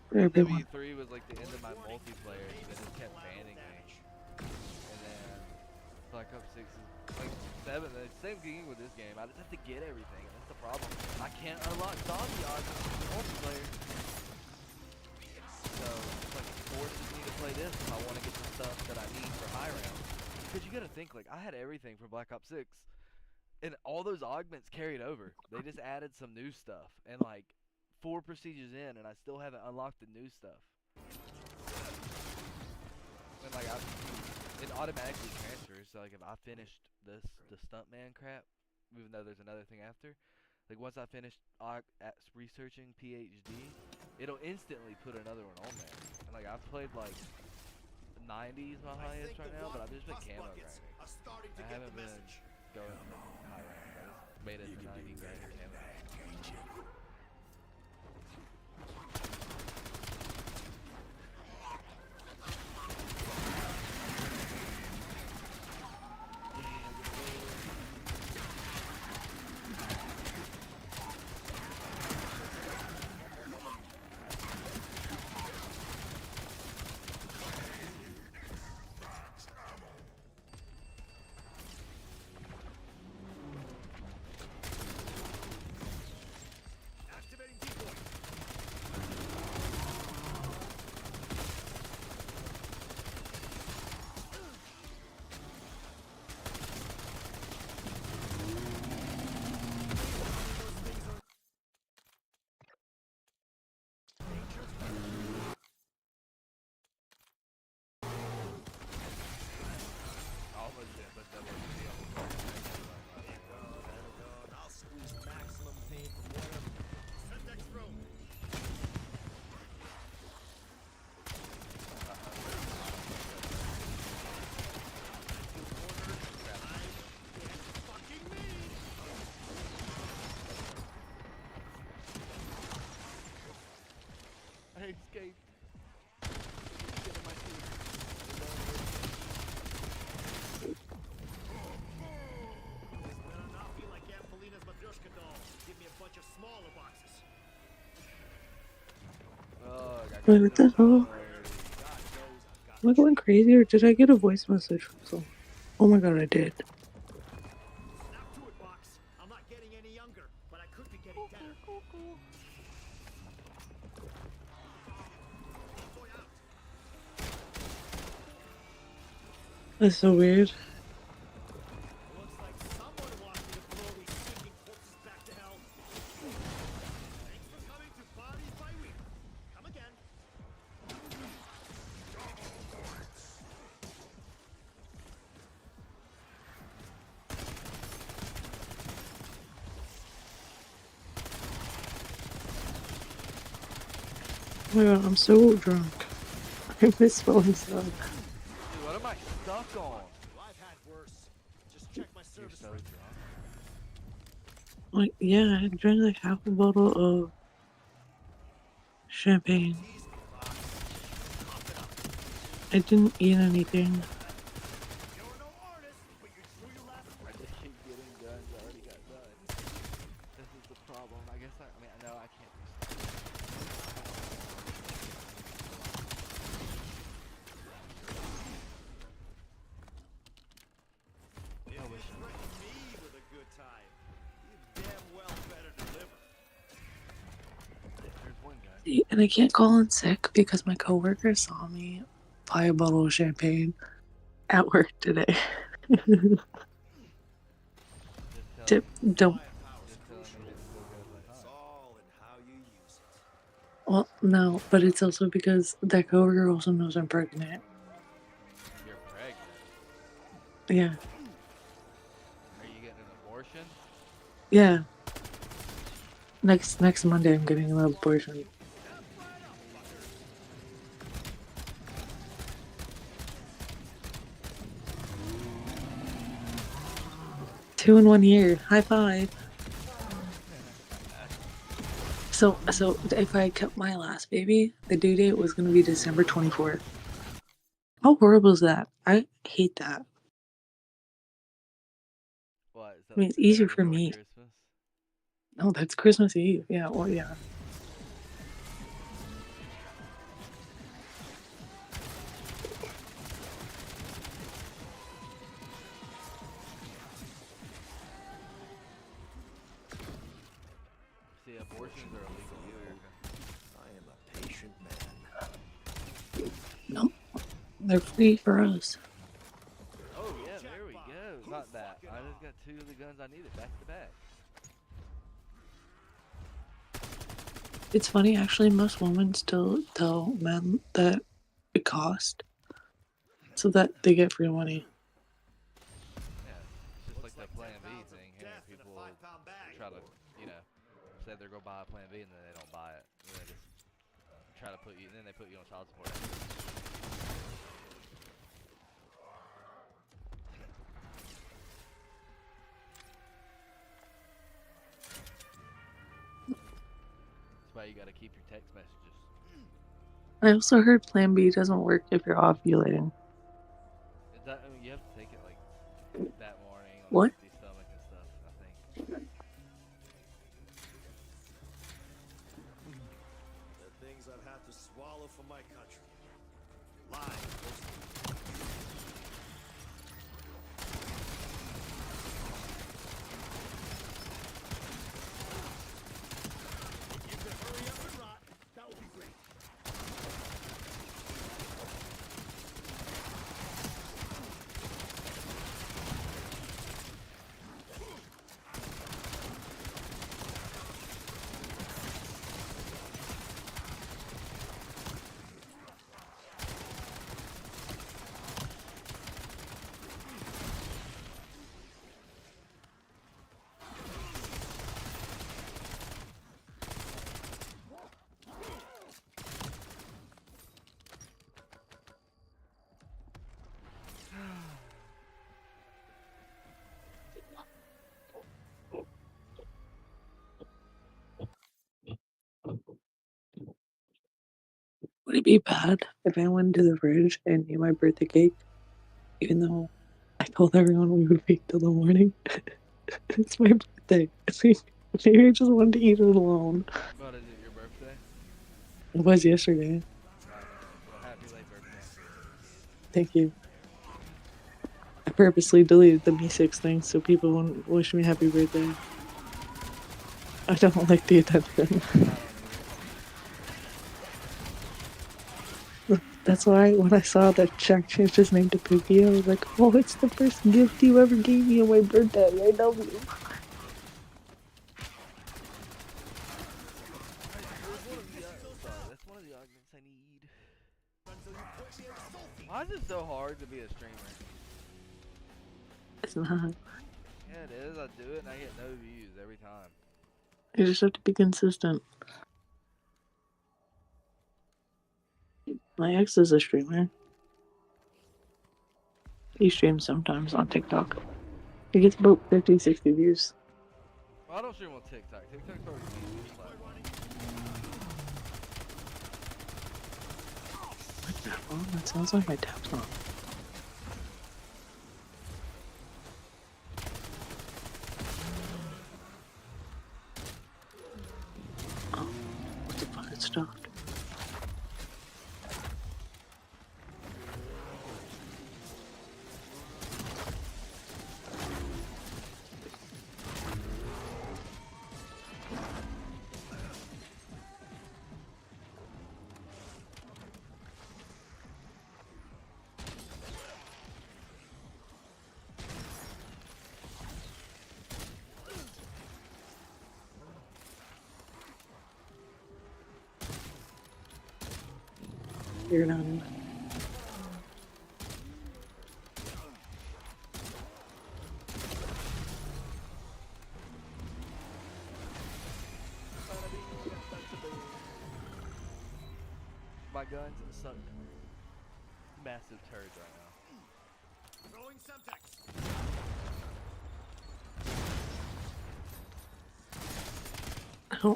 for everyone. W3 was like the end of my multiplayer. They just kept banning me. And then Black Ops 6 is like 7. The same thing with this game. I just have to get everything. That's the problem. I can't unlock zombie odds in multiplayer. So it's like it forces me to play this if I want to get the stuff that I need for high round. Because you gotta think, like, I had everything for Black Ops 6. And all those augments carried over. They just added some new stuff. And like 4 procedures in, and I still haven't unlocked the new stuff. And like it automatically transfers. So like if I finished the stuntman crap, even though there's another thing after, like once I finish researching PhD, it'll instantly put another one on there. And like I've played like 90s my highest right now, but I've just been camo grinding. I haven't been going high rank. I just made it to 90 grinding camo. I escaped. Get in my teeth. Better not be like Aunt Felina's Matryoshka doll. Give me a bunch of smaller boxes. Oh, I got Wait, what the hell? God knows I've got Am I going crazy or did I get a voice message from someone? Oh my god, I did. Snap to it, box. I'm not getting any younger, but I could be getting deader. Boy out. That's so weird. Looks like someone wants me to blow these stinking corpses back to hell. Thanks for coming to Bodies by Week. Come again. Oh my god, I'm so drunk. I miss phone stuff. Dude, what am I stuck on? I've had worse. Just check my You're service so record. drunk. Like, yeah, I drank like half a bottle of champagne. Tease me, box. Cough it up. I didn't eat anything. You're no artist, but you drew your last I just keep getting guns. I already got guns. This is the problem. I guess I mean, I know I can't be stuck. If you threaten me with a good time, you damn well better deliver. There's one gun. See, and I can't call in sick because my coworker saw me buy a bottle of champagne at work today. Just tell Tip, me. don't. Firepower's Just tell me crucial. to still go play. It's all in how you use it. Well, no, but it's also because that coworker also knows I'm pregnant. You're pregnant. Yeah, Are you getting an abortion? yeah. Next Monday, I'm getting an abortion. 2 in 1 year. High five. So if I kept my last baby, the due date was gonna be December 24th. How horrible is that? I hate that. What? I mean, it's easier Day for before me. Christmas. Oh, that's Christmas Eve. Yeah, well, yeah. See, abortions are illegal in America. I am a patient man. Nope. They're free for us. Oh yeah, there we go. Not that. I just got 2 of the guns I needed back to back. It's funny, actually, most women still tell men that it cost so that they get free money. Yeah, it's just like the Plan B thing here. People try to, you know, say they're gonna buy a Plan B and then they don't buy it. And they just try to put you, and then they put you on child support. That's why you gotta keep your text messages. I also heard Plan B doesn't work if you're ovulating. Is that, I mean, you have to take it like that morning on What? an empty stomach and stuff, I think. The things I've had to swallow for my country. Lies. If you could hurry up and rot, that would be great. Would it be bad if I went to the fridge and ate my birthday cake, even though I told everyone we would wait till the morning? It's my birthday. Maybe I just wanted to eat it alone. But is it your birthday? It was yesterday. I know. Well, happy late birthday. Thank you. I purposely deleted the Me6 thing so people wouldn't wish me happy birthday. I don't like the attention. I don't either. That's why when I saw that Shaq changed his name to Pookie, I was like, oh, it's the first gift you ever gave me on my birthday. I love you. That's one of the arguments I need. Why is it so hard to be a streamer? It's not. Yeah, it is. I do it and I get no views every time. You just have to be consistent. My ex is a streamer. He streams sometimes on TikTok. He gets about 50, 60 views. Well, I don't stream on TikTok. TikTok's already a platform. What's that? Oh, that sounds like my tap song. Oh, what the fuck? It stopped. You're not in. My guns suck massive turds right now. Throwing Semtex.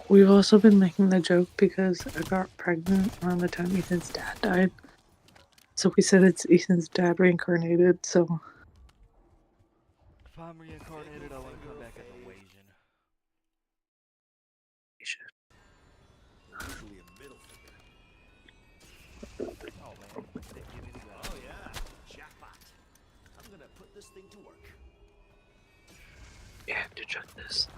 We've also been making the joke because I got pregnant around the time Ethan's dad died. So we said it's Ethan's dad reincarnated, so If I'm reincarnated, I want to come check this.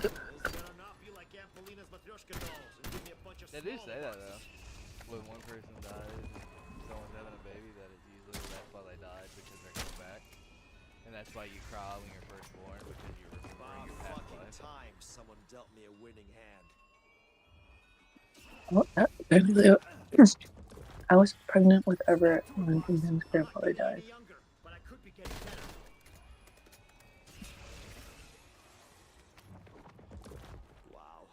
This better not be like Aunt Polina's Matryoshka dolls and give me a bunch of They do small say that ones. though. When one person dies and someone's having a baby, that it's usually that's why they died because they're coming back, and that's why you cry when you're first born because you're remembering About your past fucking life. time someone dealt me a winning hand. Well, apparently, I was pregnant with Everett when Ethan's grandfather Not getting died. any younger, but I could be getting better. Wow.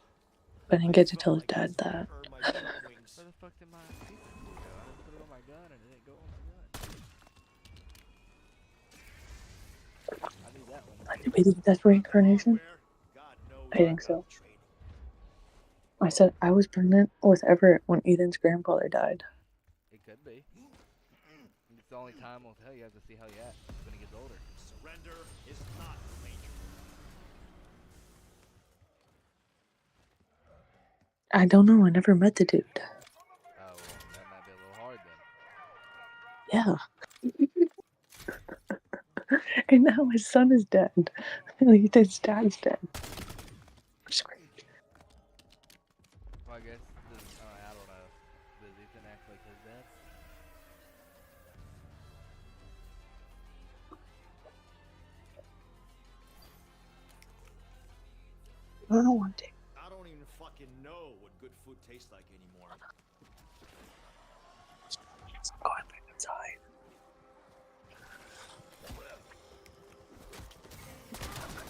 But I didn't get to tell his dad that. Earn my chicken wings. Where the fuck did my pizza tool go? I didn't put it on my gun and it didn't go on my gun. I need that one. Like, do we think that's reincarnation? Hardware. God knows I think I've so. got the training. I said I was pregnant with Everett when Ethan's grandfather died. It could be. It's the only time we'll tell you. Have to see how you act when he gets older. Surrender is not major. I don't know. I never met the dude. Oh, well, that might be a little hard then. Yeah. And now his son is dead. Ethan's dad's dead. Which is great. Well, I guess, I don't know. Does Ethan act like his dad? I don't want to. I don't even fucking know what good food tastes like anymore. I'm going back inside.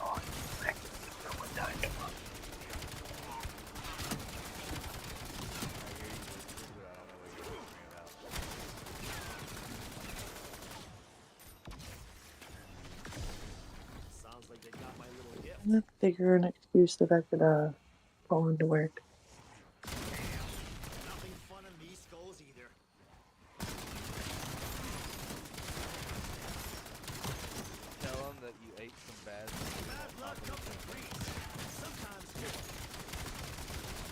Oh, no one died tomorrow. Sounds like they got my little gift. I'm gonna figure an excuse that I could fall into work. Nothing fun in these skulls either. Tell him that you ate some bad food. Bad blood comes in threes. Sometimes good.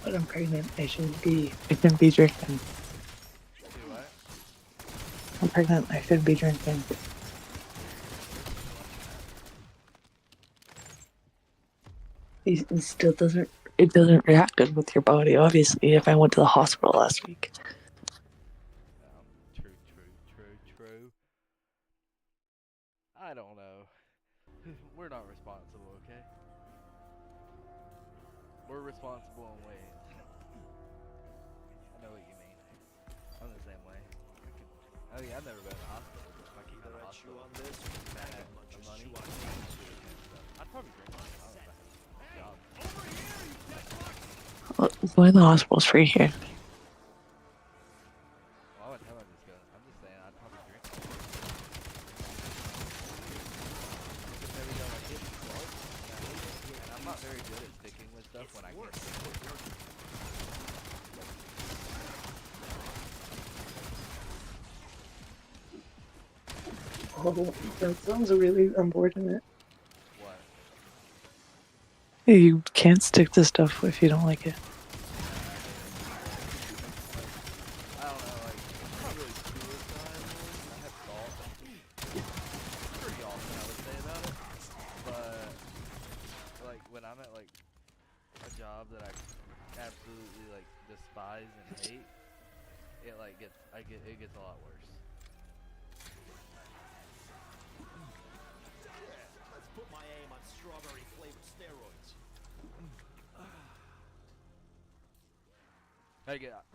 But I'm pregnant. I shouldn't be drinking. Do what? I'm pregnant. I should be drinking. It still doesn't. It doesn't react good with your body. Obviously, if I went to the hospital last week. True. I don't know. We're not responsible, okay? We're responsible in ways. I know what you mean. I'm the same way. I've never been in the hospital. But if I came out of the Chew hospital, on this. and I Bag had of munches. the money, Chew on this. I'd probably drink it. I don't know if I had a job. Going to the hospital's free here. Well, I wouldn't tell him I'm just saying I'd probably drink it. Because every time I get drugs, and I'm not very good at sticking with stuff when I get sick. Oh, that sounds really unfortunate. What? You can't stick to stuff if you don't like it. I don't know, like, I'm not really suicidal. I have thoughts. Pretty often, I would say about it. But, like, when I'm at, like, a job that I absolutely, like, despise and hate, it, like, it gets a lot worse. Let's put my aim on strawberry flavored steroids.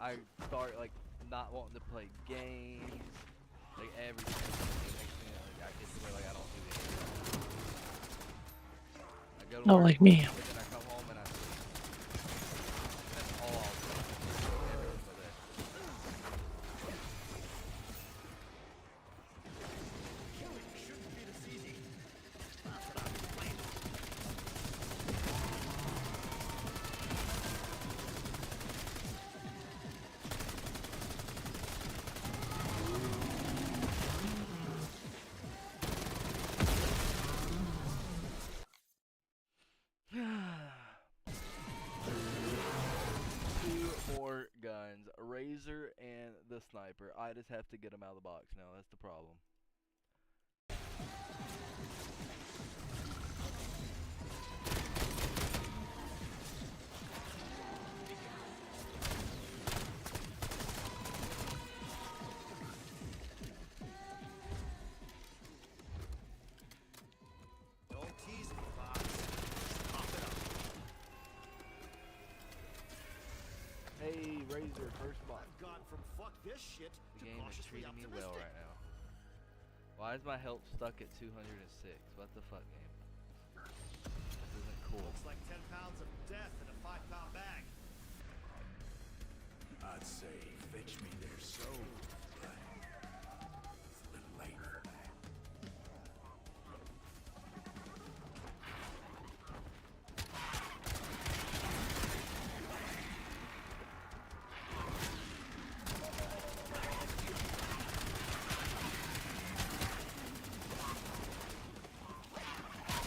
I start, like, not wanting to play games, like, everything. It makes me, like, I get to where, like, I don't do anything. I go to Not work, like me. but then I come home and I sleep. That's all I'll do. Every single day. Killing shouldn't be this easy. Not that I'm complaining. Two more guns, Razor and the Sniper. I just have to get them out of the box now. That's the problem. Razor first month. I've gone from fuck this shit The to game is cautiously treating me optimistic. well right now. Why is my health stuck at 206? What the fuck, game? This isn't cool. Looks like 10 pounds of death in a 5-pound bag. I'd say fetch me their soul, but it's a little late for that.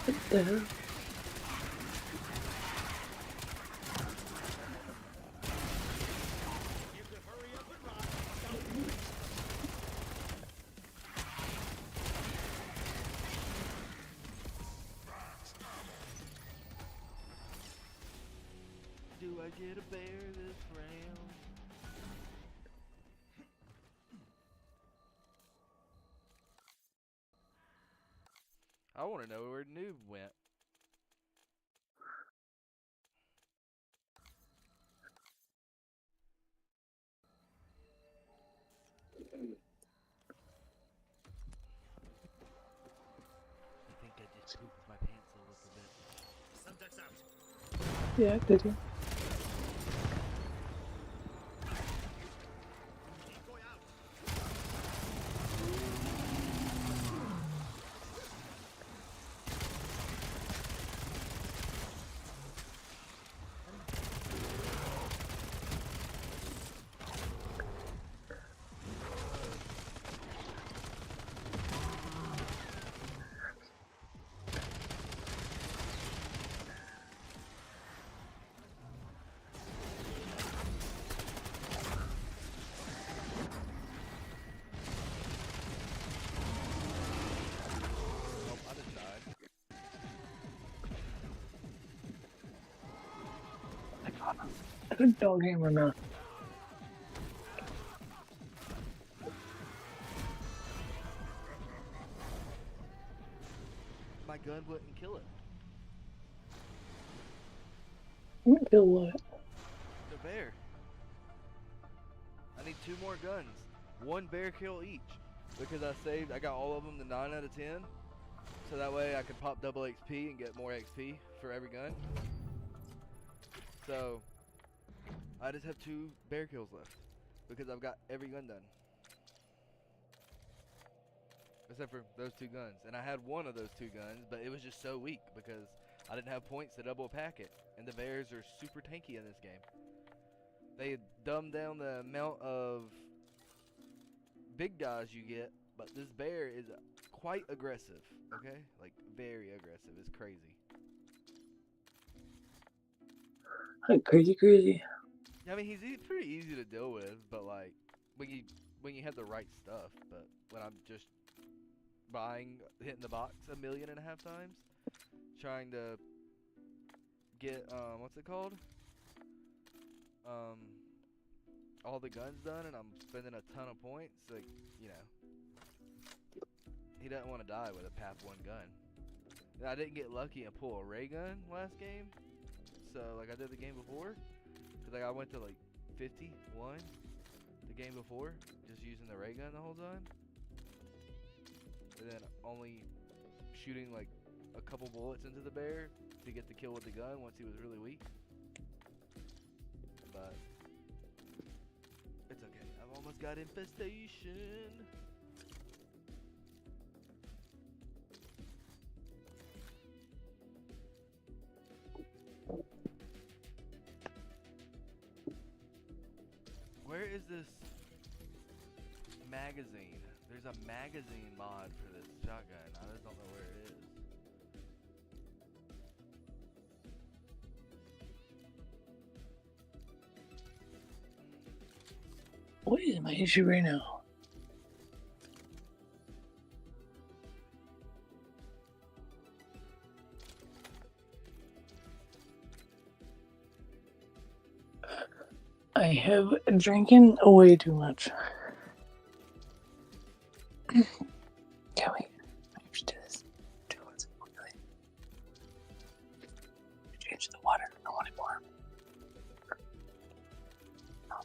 What the hell? You could hurry up and run. Do I get a bear this round? I want to know where Noob went. I think I just pooped my pants a little bit. Semtex out. Yeah, did you? Decoy out. Oh, I just died. I could dog him or not. My gun wouldn't kill it. I'm gonna kill what? The bear. I need 2 more guns. 1 bear kill each. Because I got all of them to 9 out of 10. So that way I could pop double XP and get more XP for every gun. So, I just have 2 bear kills left. Because I've got every gun done. Except for those 2 guns. And I had one of those 2 guns, but it was just so weak because I didn't have points to double pack it. And the bears are super tanky in this game. They dumb down the amount of big guys you get, but this bear is quite aggressive, okay? Like, very aggressive. It's crazy. Like crazy. I mean, he's pretty easy to deal with, but like, when you have the right stuff, but when I'm just hitting the box 1.5 million times, trying to get, what's it called? All the guns done, and I'm spending a ton of points, like, you know, he doesn't want to die with a PAP 1 gun. And I didn't get lucky and pull a ray gun last game, so, like I did the game before, because like, I went to, like, 51 the game before, just using the ray gun the whole time, and then only shooting, like, a couple bullets into the bear to get the kill with the gun once he was really weak. But it's okay. I've almost got infestation. Where is this magazine? There's a magazine mod for this shotgun. I just don't know where it is. What is my issue right now? I have drinking way too much. Can we just do this? Do it quickly. Change the water. I want it warm. Oh,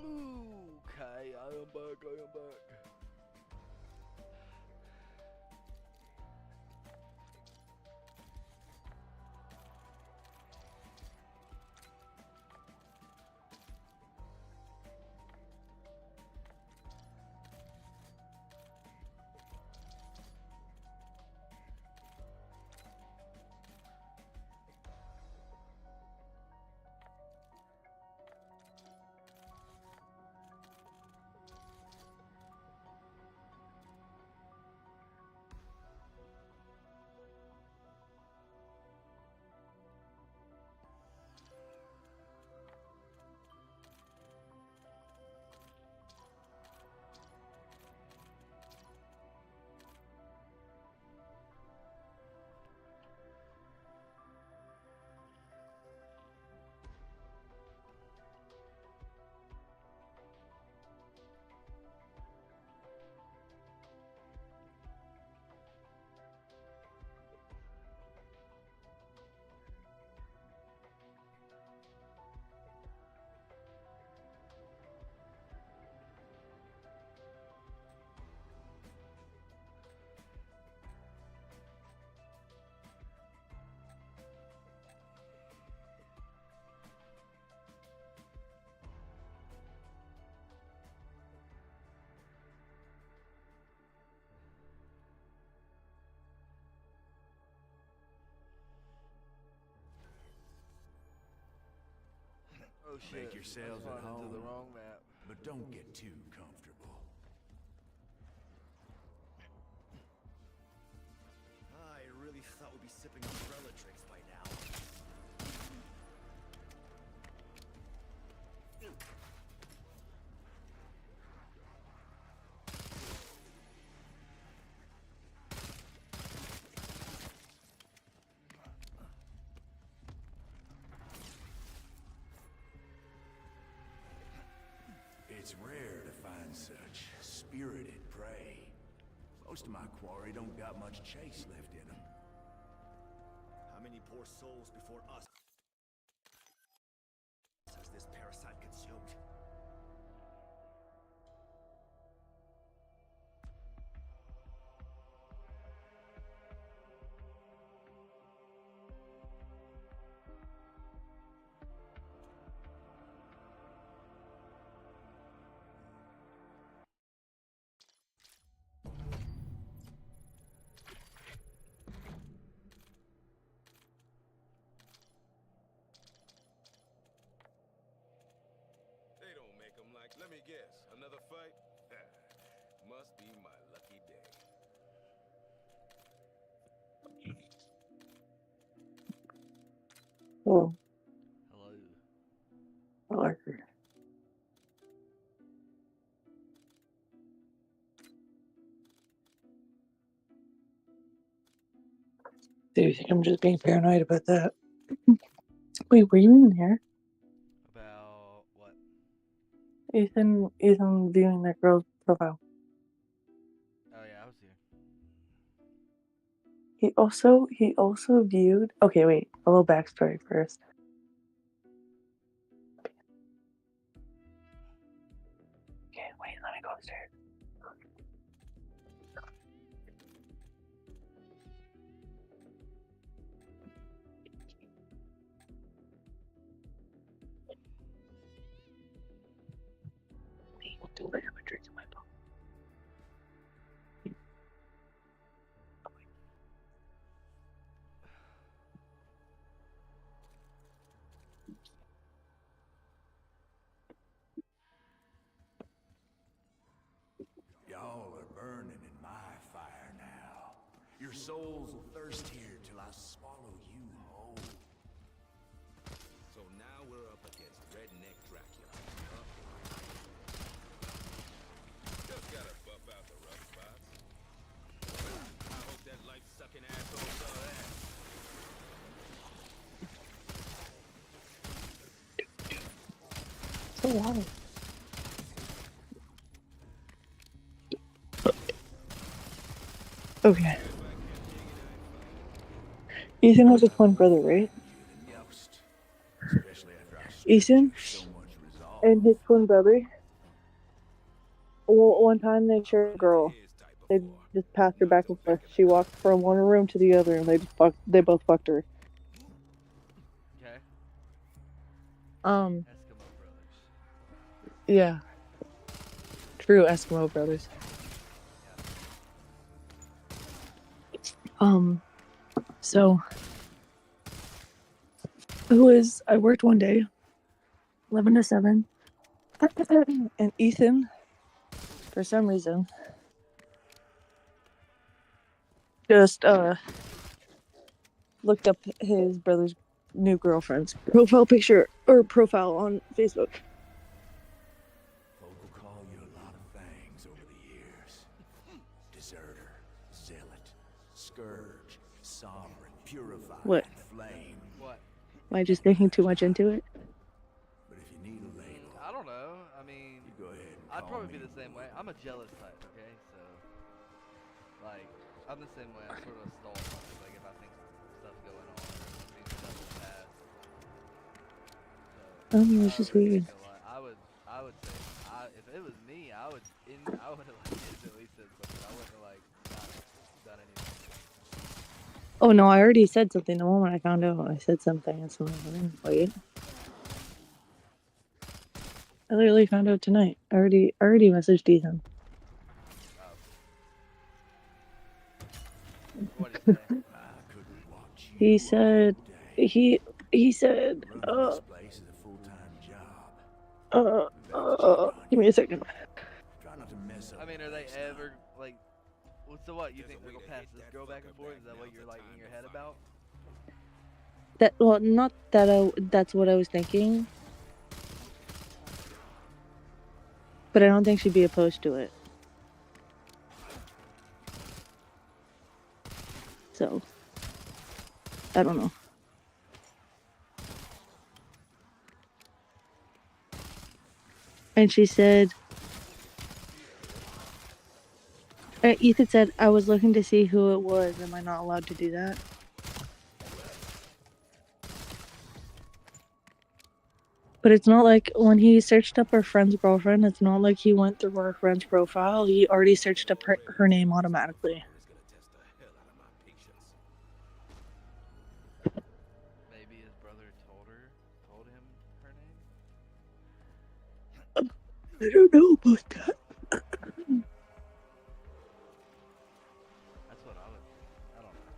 Okay, I am back. Oh shit! Make yourselves I at spawned into the home. wrong map. But don't get too comfortable. I really thought we'd be sipping umbrella drinks by now. It's rare to find such spirited prey. Most of my quarry don't got much chase left in them. How many poor souls before us has this parasite consumed? They don't make them like, let me guess, another fight? Must be my lucky day. Oh, Hello. I like her. Do you think I'm just being paranoid about that? Wait, were you even here? About what? Ethan viewing that girl's profile. Oh yeah, I was here. He also viewed. Okay, wait. A little backstory first. Okay, wait. Let me go upstairs. Do I have a drink in my phone? Y'all are burning in my fire now. Your souls will thirst here till I swallow you whole. So now we're up against Redneck Dracula. Just gotta buff out the rough spots. I hope that life-sucking asshole saw that. So loud. Okay. Ethan has a twin brother, right? You the most. Especially after I stripped Ethan? you of so much resolve. and his twin brother. Well, one time they shared a girl. His type of They war. just passed her back and forth. She walked from one room to the other, and they both fucked her. Okay. Um, Eskimo brothers. yeah, true Eskimo brothers. So I worked one day, 11 to 7, and Ethan, for some reason, just looked up his brother's new girlfriend's profile picture or profile on Facebook. Folk will call you a lot of things over the years. Deserter, zealot, scourge, sovereign, purifier, What? flame. What? Am I just thinking too much into it? But if you need a label, I don't know. I mean, you go ahead and I'd call probably me be the same way. Boyd. I'm a jealous type, okay? So, like, I'm the same way. I'm sort of a stall type. Like, if I think stuff's going on or things stuff will pass. I don't know, So, it's just weird. I would say, if it was me, I would have like instantly said something. I wouldn't have like not done anything. Oh no, I already said something the moment I found out. I said something and something. Wait. I literally found out tonight. I already messaged Ethan. What did he say? I couldn't watch He you said all day. he said Running this place is a full-time job. give me a second. Try not to mess up. I mean, the are they place now. ever like? Well, so what? You think they're gonna pass this girl back and forth? Is that what you're like in your head about? That well, not that that's what I was thinking. But I don't think she'd be opposed to it. So I don't know. And she said Ethan said, I was looking to see who it was. Am I not allowed to do that? But it's not like when he searched up her friend's girlfriend, it's not like he went through her friend's profile. He already searched up her name automatically. Maybe his brother told him her name. I don't know about that. That's what I would think. I don't know.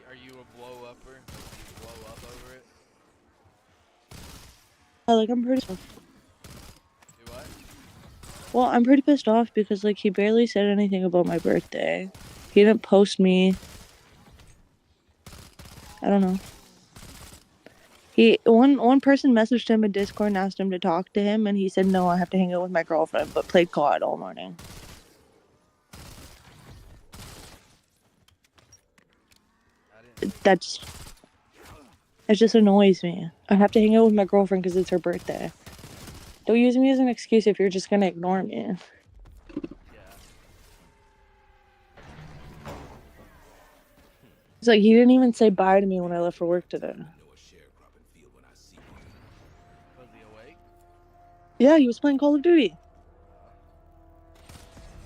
Are you a blow upper? Do you blow up over it? Like I'm pretty. Do what? Well, I'm pretty pissed off because like he barely said anything about my birthday. He didn't post me. I don't know. One person messaged him in Discord and asked him to talk to him, and he said no, I have to hang out with my girlfriend, but played COD all morning. It just annoys me. I have to hang out with my girlfriend because it's her birthday. Don't use me as an excuse if you're just gonna ignore me. Yeah. It's like he didn't even say bye to me when I left for work today. Was he awake? Yeah, he was playing Call of Duty.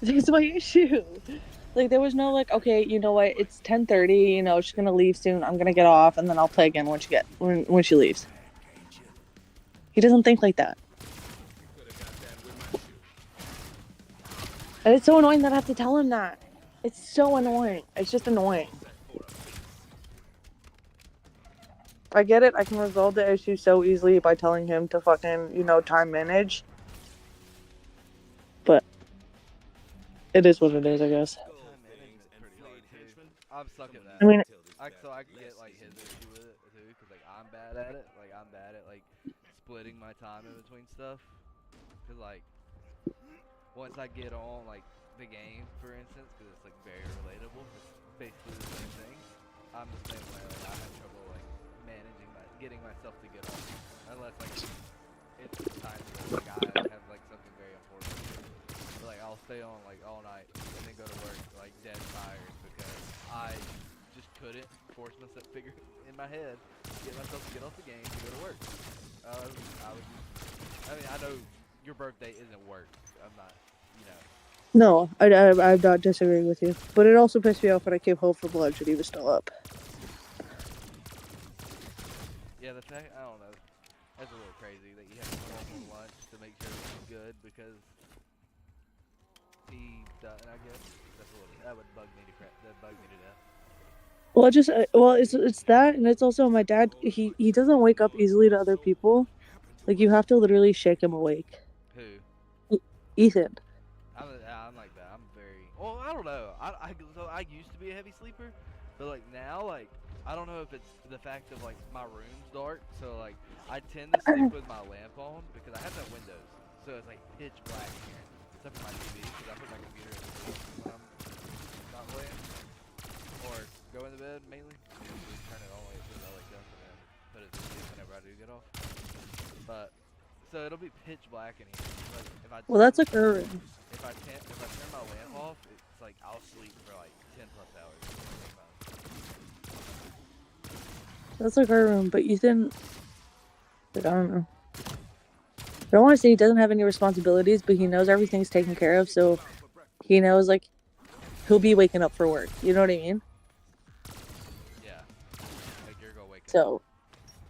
That's my issue. Like there was no like, okay, you know what? It's 10:30. You know, she's gonna leave soon. I'm gonna get off, and then I'll play again when she leaves. He doesn't think like that. And it's so annoying that I have to tell him that. It's so annoying. It's just annoying. I get it. I can resolve the issue so easily by telling him to fucking, time manage. But it is what it is, I guess. Time management's pretty hard too. I'm stuck at that. I mean, I can get like his issue with it too, cause like I'm bad at it. Like I'm bad at like splitting my time in between stuff. Cause like once I get on like the game, for instance, cause it's like very relatable. It's basically the same thing. I'm the same way. Like I have trouble like getting myself to get off, unless like it's time to like I have like something very important to do. But, like I'll stay on like all night and then go to work like dead tired because I just couldn't force myself, figure in my head, get myself to get off the game to go to work. I mean, I know your birthday isn't work. I'm not, you know. No, I'm not disagreeing with you. But it also pissed me off when I came home from lunch and he was still up. Yeah, the fact, I don't know. That's a little crazy that you have to come home from lunch to make sure it's good because he doesn't, I guess. That would bug me to death. Well, it's that, and it's also my dad. He doesn't wake up easily to other people. Like you have to literally shake him awake. Who? Ethan. I'm like that. I'm very. Well, I don't know. So I used to be a heavy sleeper, but like now, like I don't know if it's the fact of like my room's dark, so like I tend to sleep with my lamp on because I have no windows, so it's like pitch black in here, except for my TV because I put my computer in the sleep when I'm not playing, or go into bed mainly. Usually turn it all the way until I wake up and then put it to sleep whenever I do get off. But so it'll be pitch black in here. Like if I Well, that's like her room. if I turn my lamp off, it's like I'll sleep for like 10 plus hours. That's like her room. But Ethan, like, I don't know. I don't want to say he doesn't have any responsibilities, but he knows everything's taken care of, so he knows like he'll be waking up for work. You know what I mean? Yeah. Like you're gonna wake up. So,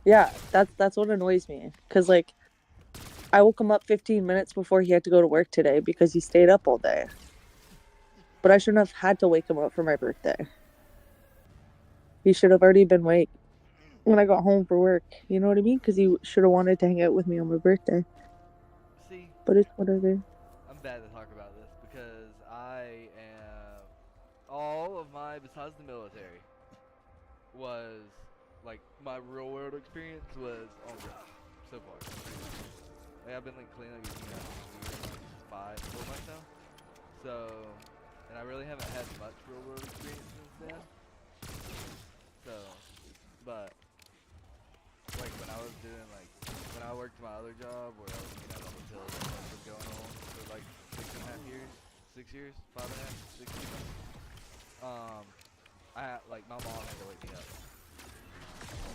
yeah, that's what annoys me. Cause like, I woke him up 15 minutes before he had to go to work today because he stayed up all day. But I shouldn't have had to wake him up for my birthday. He should have already been awake when I got home for work. You know what I mean? Because he should have wanted to hang out with me on my birthday. See, But it's whatever. I'm bad to talk about this because I am all of my besides the military was like my real world experience was on drugs so far. Like I've been like clean like 4 months now. So, and I really haven't had much real world experience since then. So, but like when I was doing like when I worked my other job where I was on the pills and stuff was going on for like 6.5 years, 6 years, 5.5, 6 years. Like my mom had to wake me up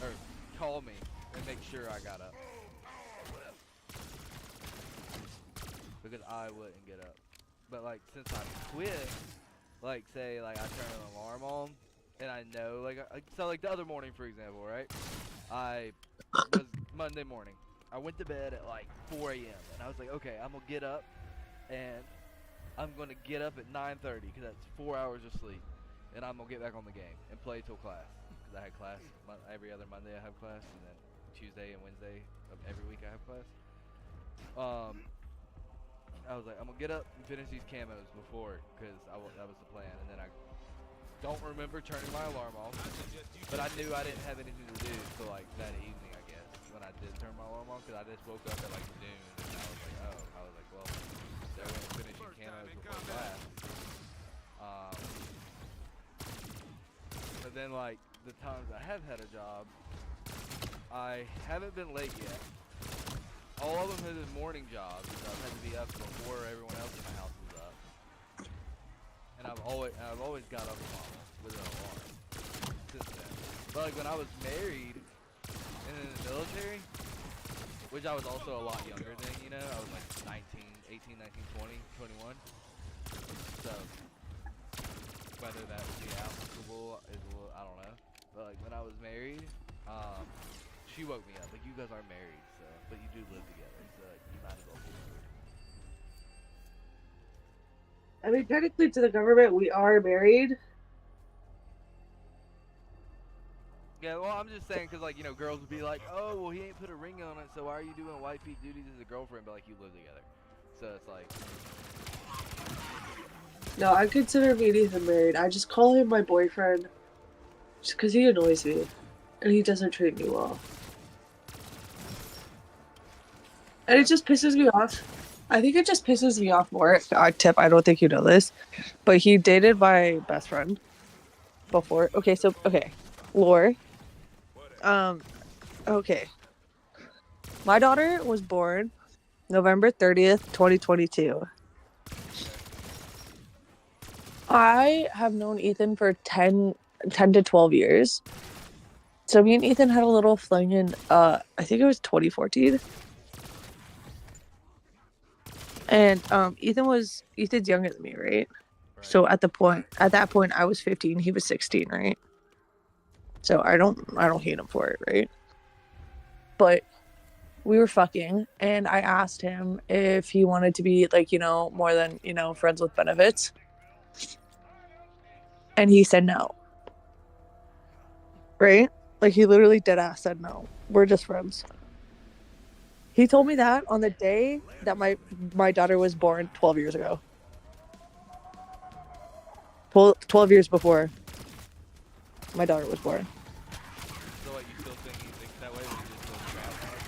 or call me and make sure I got up because I wouldn't get up. But like since I quit, like say like I turn an alarm on and I know like so like the other morning for example, right? I was Monday morning. I went to bed at like 4 a.m. and I was like, okay, I'm gonna get up and I'm gonna get up at 9:30 because that's 4 hours of sleep, and I'm gonna get back on the game and play till class because I had class every other Monday. I have class, and then Tuesday and Wednesday of every week I have class. I was like, I'm gonna get up and finish these camos before because that was the plan, and then I don't remember turning my alarm off, but I knew I didn't have anything to do till like that evening, I guess, when I did turn my alarm on because I just woke up at like noon, and I was like, well, they're finishing camos before class. But then like the times I have had a job, I haven't been late yet. All of them have been morning jobs, so I've had to be up before everyone else in my house was up. And I've always got up with an alarm since then. But like when I was married and in the military, which I was also a lot younger than, I was like 18, 19, 20, 21. So whether that would be applicable is a little, I don't know. But like when I was married, she woke me up. Like you guys aren't married, so but you do live together, so like, you might as well be married. I mean, technically, to the government, we are married. Yeah, well, I'm just saying, because, like, girls would be like, oh, well, he ain't put a ring on it, so why are you doing wifey duties as a girlfriend, but, like, you live together. So it's like... No, I consider me and Ethan married. I just call him my boyfriend just because he annoys me. And he doesn't treat me well. And it just pisses me off. I think it just pisses me off more. Tip, I don't think you know this, but he dated my best friend before. Okay, Lore. Okay. My daughter was born November 30th, 2022. I have known Ethan for 10 to 12 years. So me and Ethan had a little fling in I think it was 2014. And Ethan's younger than me, right? Right. So at that point I was 15, he was 16, right? So I don't hate him for it, right? But we were fucking and I asked him if he wanted to be like, more than, friends with benefits. And he said no. Right? Like he literally dead ass said no. We're just friends. He told me that on the day that my daughter was born 12 years ago. 12 years before my daughter was born. So like, you still think he thinks that way, but he just feels trapped now or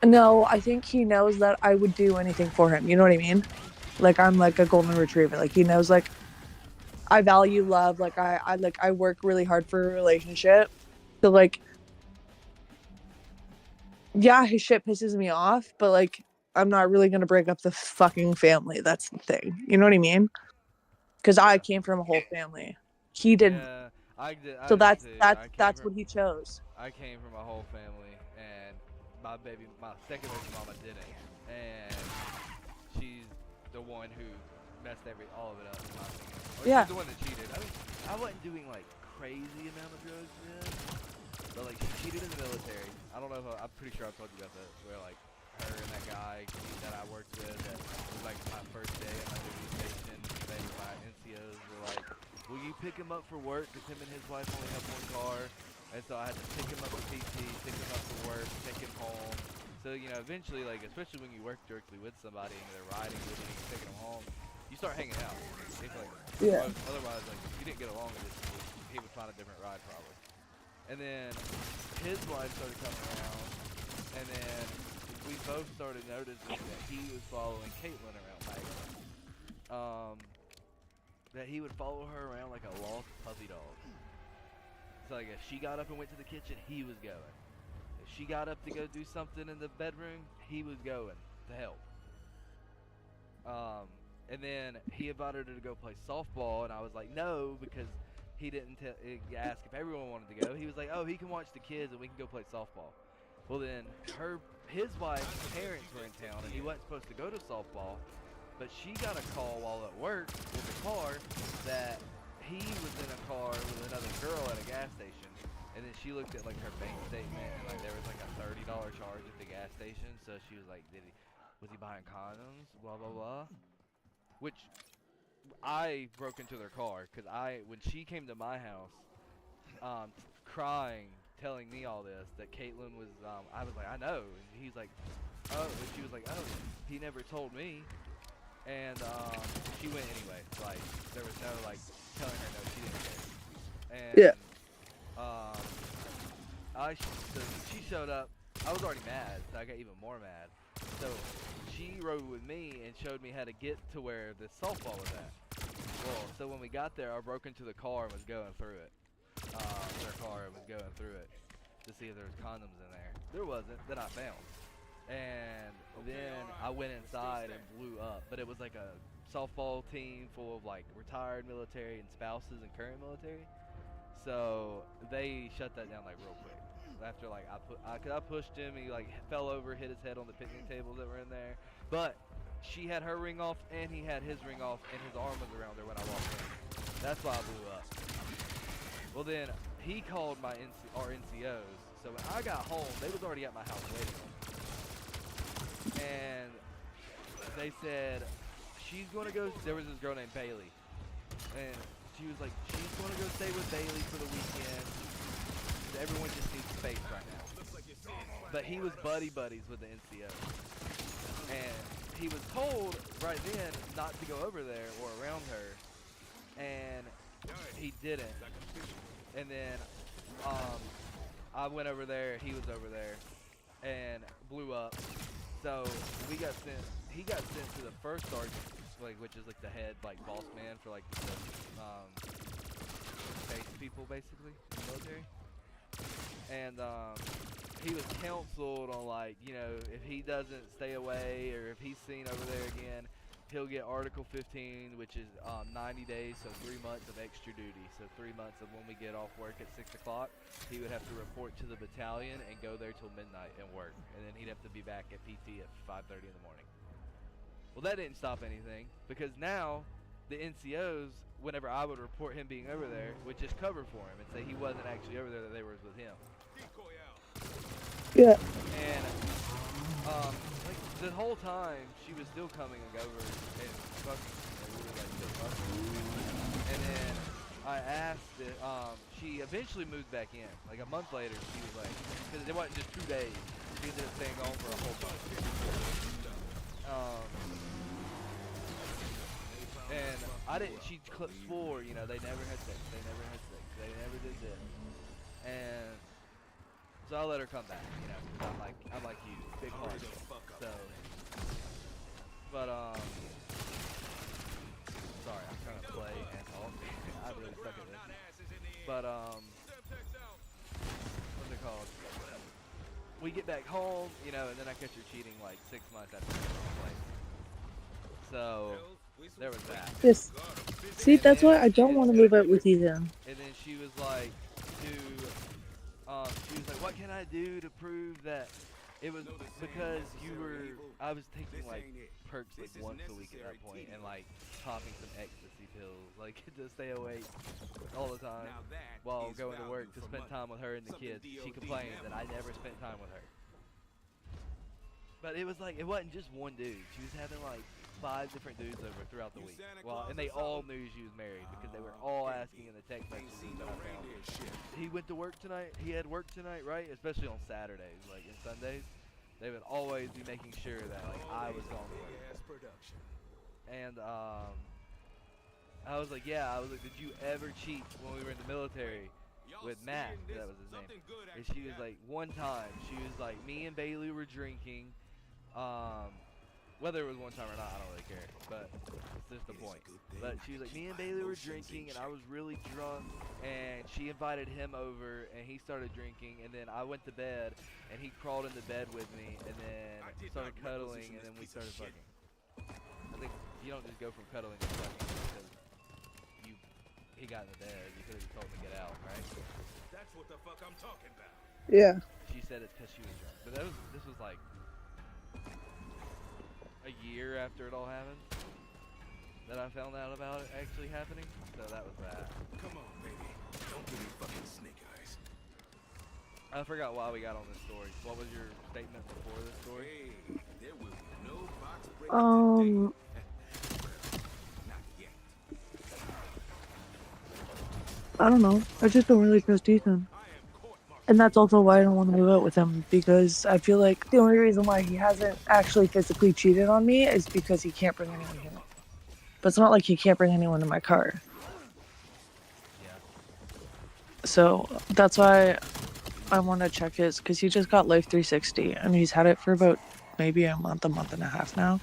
something? No, I think he knows that I would do anything for him. You know what I mean? Like I'm like a golden retriever. Like he knows like I value love. Like I work really hard for a relationship. So like yeah, his shit pisses me off, but like I'm not really gonna break up the fucking family. That's the thing. You know what I mean? Because I Yeah. came from a whole family. He didn't. Yeah, I So did that's too. that's that's what he chose. I came from a whole family, and my second baby mama didn't, and she's the one who messed all of it up, in my opinion. Or Yeah. she's the one that cheated. I mean, I wasn't doing like crazy amount of drugs then, but like she cheated in the military. I don't know if I'm pretty sure I've told you about that, where like her and that guy that I worked with, that was like my first day at my duty station, my NCOs were like, will you pick him up for work? Because him and his wife only have one car. And so I had to pick him up for PT, pick him up for work, take him home. So, eventually, like, especially when you work directly with somebody and they're riding with you and taking them home, you start hanging out. It's like, Yeah. otherwise, like, if you didn't get along with this, he would find a different ride probably. And then his wife started coming around, and then we both started noticing that he was following Caitlin around, Megan. That he would follow her around like a lost puppy dog. So like if she got up and went to the kitchen, he was going. If she got up to go do something in the bedroom, he was going to help. And then he invited her to go play softball, and I was like, no, because he didn't ask if everyone wanted to go. He was like, oh, he can watch the kids and we can go play softball. Well then, his wife's parents were in town, and he wasn't supposed to go to softball. But she got a call while at work with a car that he was in a car with another girl at a gas station. And then she looked at like her bank statement, and like there was like a $30 charge at the gas station. So she was like, was he buying condoms? Blah blah blah. Which I broke into their car because when she came to my house, crying, telling me all this, that Caitlin was, I was like, I know. And he's like, oh, and she was like, oh, he never told me. And she went anyway. Like there was no like telling her no, she didn't care. And Yeah. so she showed up. I was already mad, so I got even more mad. So she rode with me and showed me how to get to where the softball was at. Well, so when we got there, I broke into the car and was going through it. Their car was going through it to see if there was condoms in there. There wasn't. That I found. And then I went inside and blew up. But it was like a softball team full of like retired military and spouses and current military. So they shut that down like real quick. After like I pushed him, he like fell over, hit his head on the picnic tables that were in there. But she had her ring off and he had his ring off, and his arm was around her when I walked in. That's why I blew up. Well then he called our NCOs. So when I got home, they was already at my house waiting on me. And they said, she's going to go, there was this girl named Bailey. And she was like, she's going to go stay with Bailey for the weekend. Everyone just needs space right now. But he was buddies with the NCO. And he was told right then not to go over there or around her. And he didn't. And then I went over there, he was over there, and blew up. So he got sent to the first sergeant, which is like the head boss man for the base people basically in the military. And he was counseled on if he doesn't stay away or if he's seen over there again, he'll get Article 15, which is 90 days, so 3 months of extra duty. So 3 months of when we get off work at 6 o'clock, he would have to report to the battalion and go there till midnight and work. And then he'd have to be back at PT at 5:30 in the morning. Well, that didn't stop anything, because now the NCOs, whenever I would report him being over there, would just cover for him and say he wasn't actually over there, that they were with him. Decoy out. Yeah. And like the whole time, she was still coming over and fucking. We were like still fucking. And then I asked it. She eventually moved back in. Like a month later, she was like, because it wasn't just 2 days. She ended up staying home for a whole month. And I didn't. She swore, you know, they never had sex. They never had sex. They never did this. And so I let her come back, you know, 'cause I'm like you, big heart. So, but sorry, I'm trying to play and talk. I really suck at this. But what's it called? We get back home, you know, and then I catch her cheating like 6 months after we played. So there was that. Yes. See, that's why I don't want to move out with Ethan. And then she was like, what can I do to prove that it was because you were, I was taking like perks like once a week at that point and like popping some ecstasy pills, like to stay awake all the time while going to work to spend time with her and the kids. She complained that I never spent time with her. But it was like, it wasn't just one dude. She was having like 5 different dudes over throughout the week. Well, and they all knew she was married because they were all asking in the text messages that I found. He went to work tonight. He had work tonight, right? Especially on Saturdays, like and Sundays. They would always be making sure that like I was on work. And I was like, yeah. I was like, did you ever cheat when we were in the military with Matt? That was his name. And she was like, one time. She was like, me and Bailey were drinking. Whether it was one time or not, I don't really care, but it's just the point. But she was like, me and Bailey were drinking, and I was really drunk, and she invited him over, and he started drinking, and then I went to bed, and he crawled into bed with me, and then started cuddling, and then we started fucking. I think you don't just go from cuddling to fucking because he got in the bed. You could have told him to get out, right? That's what the fuck I'm talking about. Yeah. She said it's because she was drunk, but this was like a year after it all happened that I found out about it actually happening. So that was that. Come on, baby. Don't give me fucking snake eyes. I forgot why we got on this story. What was your statement before this story? Hey, there will be no box breaking today. Not yet. I don't know. I just don't really trust Ethan. I am court-martialed. And that's also why I don't want to move out with him, because I feel like the only reason why he hasn't actually physically cheated on me is because he can't bring anyone here. But it's not like he can't bring anyone in my car. Yeah. So that's why I want to check his, because he just got Life 360, and he's had it for about maybe a month and a half now.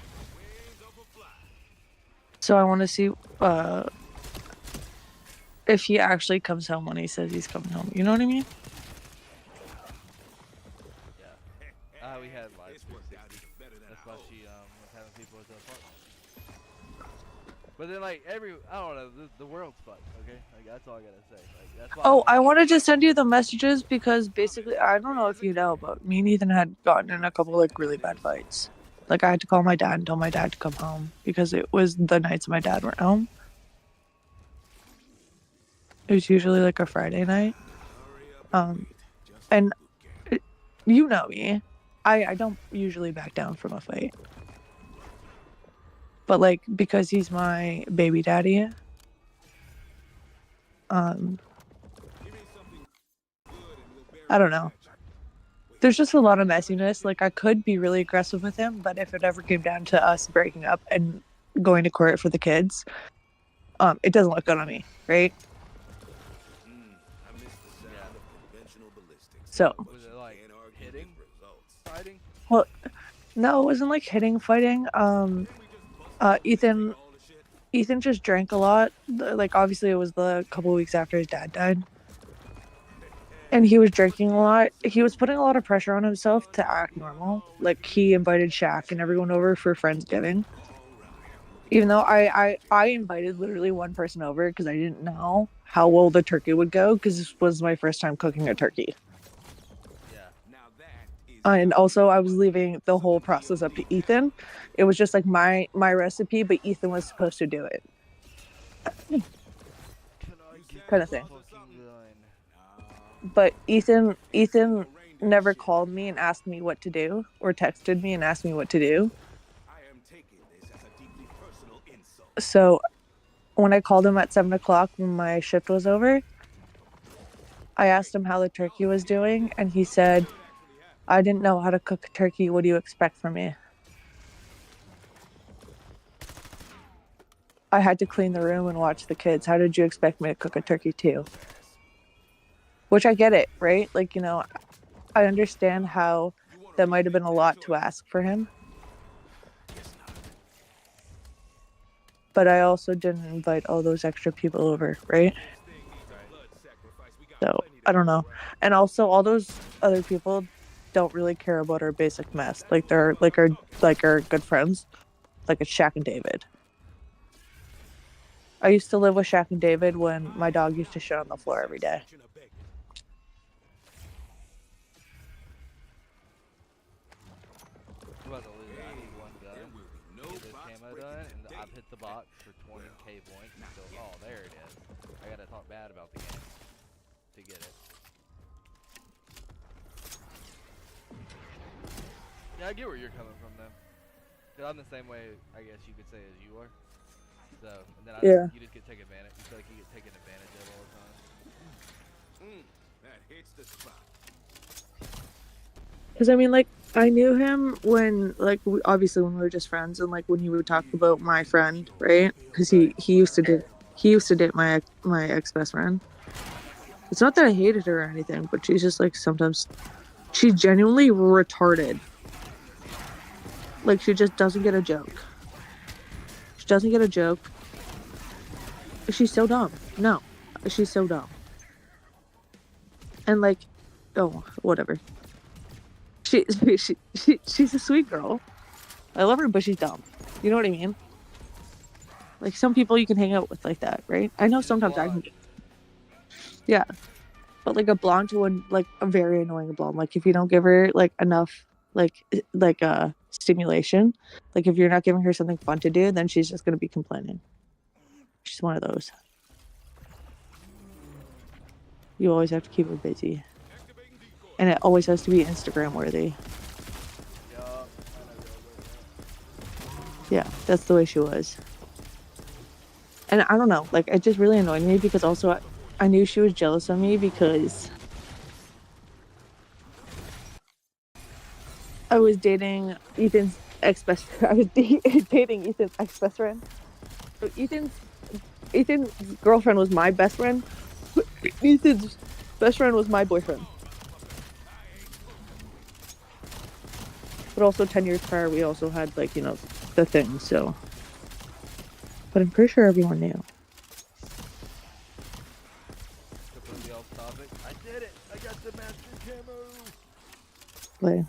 So I want to see if he actually comes home when he says he's coming home. You know what I mean? Yeah. We had live 360. That's why she was having people at the apartment. But then like I don't know, the world's fucked. Okay, like that's all I gotta say. Like that's why. Oh, I wanted to send you the messages because basically, I don't know if you know, but me and Ethan had gotten in a couple like really bad fights. Like I had to call my dad and tell my dad to come home because it was the nights my dad went home. It was usually like a Friday night. And you know me, I don't usually back down from a fight. But like because he's my baby daddy, I don't know. There's just a lot of messiness. Like I could be really aggressive with him, but if it ever came down to us breaking up and going to court for the kids, it doesn't look good on me, right? I miss the sound of conventional ballistics. So, Was it like hitting, fighting? well, no, it wasn't like hitting, fighting. Ethan just drank a lot. Like obviously it was the couple weeks after his dad died. And he was drinking a lot. He was putting a lot of pressure on himself to act normal. Like he invited Shaq and everyone over for Friendsgiving. Even though I invited literally one person over because I didn't know how well the turkey would go because this was my first time cooking a turkey. Yeah. Now that is And how also you I was want leaving the whole process up to Ethan. It was just like my recipe, but Ethan was supposed to do it. Can I get Kind of this thing. fucking gun? But Ethan never called me and asked me what to do or texted me and asked me what to do. I am taking this as a deeply personal insult. So when I called him at 7 o'clock when my shift was over, I asked him how the turkey was doing, and he said, I didn't know how to cook a turkey. What do you expect from me? I had to clean the room and watch the kids. How did you expect me to cook a turkey too? Which I get it, right? Like, I understand how that might have been a lot to ask for him. But I also didn't invite all those extra people over, right? So I don't know. And also all those other people don't really care about our basic mess. Like they're like our good friends. Like it's Shaq and David. I used to live with Shaq and David when my dog used to shit on the floor every day. I'm about to lose it. I need one gun. Get this camo done, and I've hit the box for 20k points. Until, oh, there it is. I gotta talk bad about the game to get it. Yeah, I get where you're coming from, though. Cause I'm the same way, I guess you could say, as you are. So, and then Yeah. you just get taken advantage. You feel like you get taken advantage of all the time. That hits the spot. Because I mean, like, I knew him when, like, obviously when we were just friends, and like when he would talk about my friend, right? Because he used to date my ex best friend. It's not that I hated her or anything, but she's just like sometimes she's genuinely retarded. Like she just doesn't get a joke. She doesn't get a joke. She's so dumb. No, she's so dumb. And like, oh, whatever. She's a sweet girl. I love her, but she's dumb. You know what I mean? Like some people you can hang out with like that, right? I know She's just sometimes I can. blonde. Yeah, but like a blonde to like a very annoying blonde. Like if you don't give her like enough stimulation, like if you're not giving her something fun to do, then she's just gonna be complaining. She's one of those. You always have to keep her busy, and it always has to be Instagram worthy. Yup. I know y'all like that. Yeah, that's the way she was. And I don't know, like it just really annoyed me because also I knew she was jealous of me because I was dating Ethan's ex best. I was dating Ethan's ex best friend. So Ethan's girlfriend was my best friend. Ethan's best friend was my boyfriend. But also 10 years prior, we also had like the thing. So, but I'm pretty sure everyone knew. Completely off topic. I did it. I got the master camo. Like,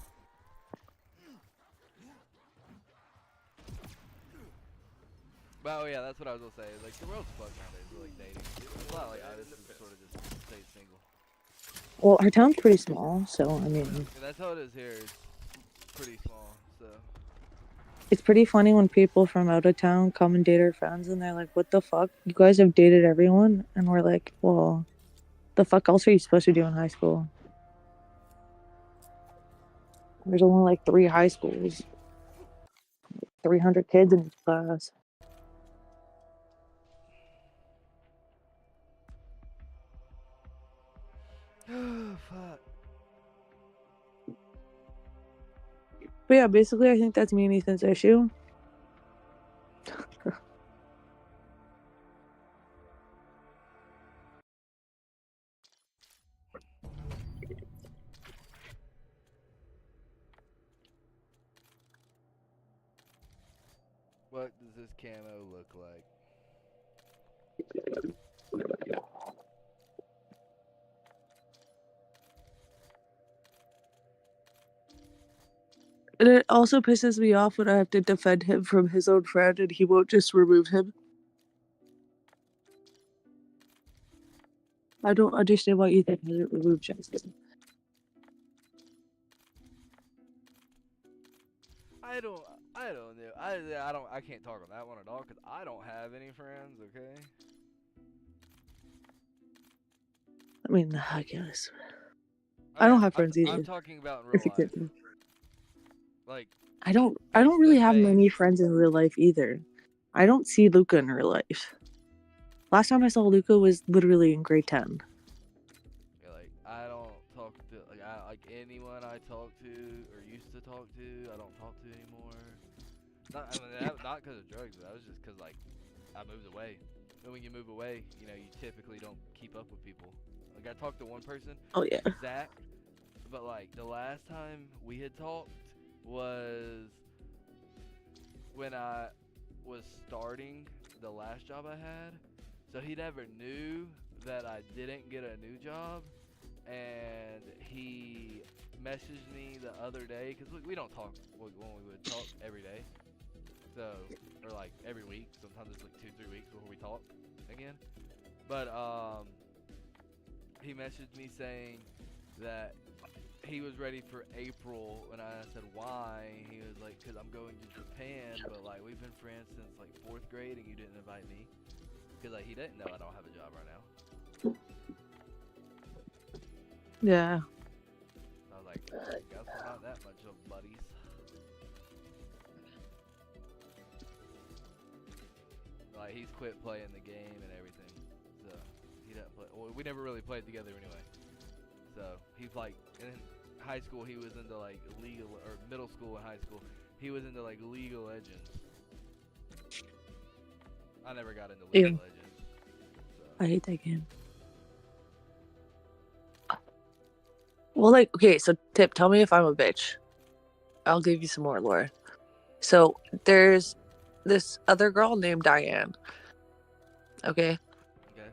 But oh yeah, that's what I was gonna say. Like the world's fucked nowadays with like dating. It's not like I just sort of just stay single. well, our town's pretty small, so I mean, And that's how it is here. It's pretty small, so. it's pretty funny when people from out of town come and date our friends, and they're like, "What the fuck? You guys have dated everyone?" And we're like, "Well, the fuck else are you supposed to do in high school? There's only like 3 high schools, 300 kids in each class." Fuck. But yeah, basically, I think that's me and Ethan's issue. What does this camo look like? And it also pisses me off when I have to defend him from his own friend and he won't just remove him. I don't understand why Ethan hasn't removed Jackson. I don't. I don't know. I don't. I can't talk on that one at all because I don't have any friends. Okay. I mean, I guess. I don't have friends I'm either. talking about in If real you life. get me. Like, I don't really face to have many face. friends in real life either. I don't see Luca in real life. Last time I saw Luca was literally in grade 10. Yeah, like I don't talk to like anyone I talk to or used to talk to. I don't talk to anymore. Not I mean not because of drugs. That was just because like I moved away. And when you move away, you know you typically don't keep up with people. Like I talked to one person, Oh yeah. Zach, but like the last time we had talked was when I was starting the last job I had. So he never knew that I didn't get a new job, and he messaged me the other day because we don't talk when we would talk every day, so or like every week. Sometimes it's like 2-3 weeks before we talk again. But he messaged me saying that he was ready for April, and I said why. He was like, "Cause I'm going to Japan, but like we've been friends since like 4th grade, and you didn't invite me." Cause like he didn't know I don't have a job right now. Yeah. I was like, guess we're not that much of buddies. Like he's quit playing the game and everything, so he doesn't play. Well, we never really played together anyway. So he's like in high school he was into like or middle school and high school he was into like League of Legends. I never got into League of Legends. So. I hate that game. Well, like, okay, so Tip, tell me if I'm a bitch. I'll give you some more lore. So there's this other girl named Diane. Okay. Okay.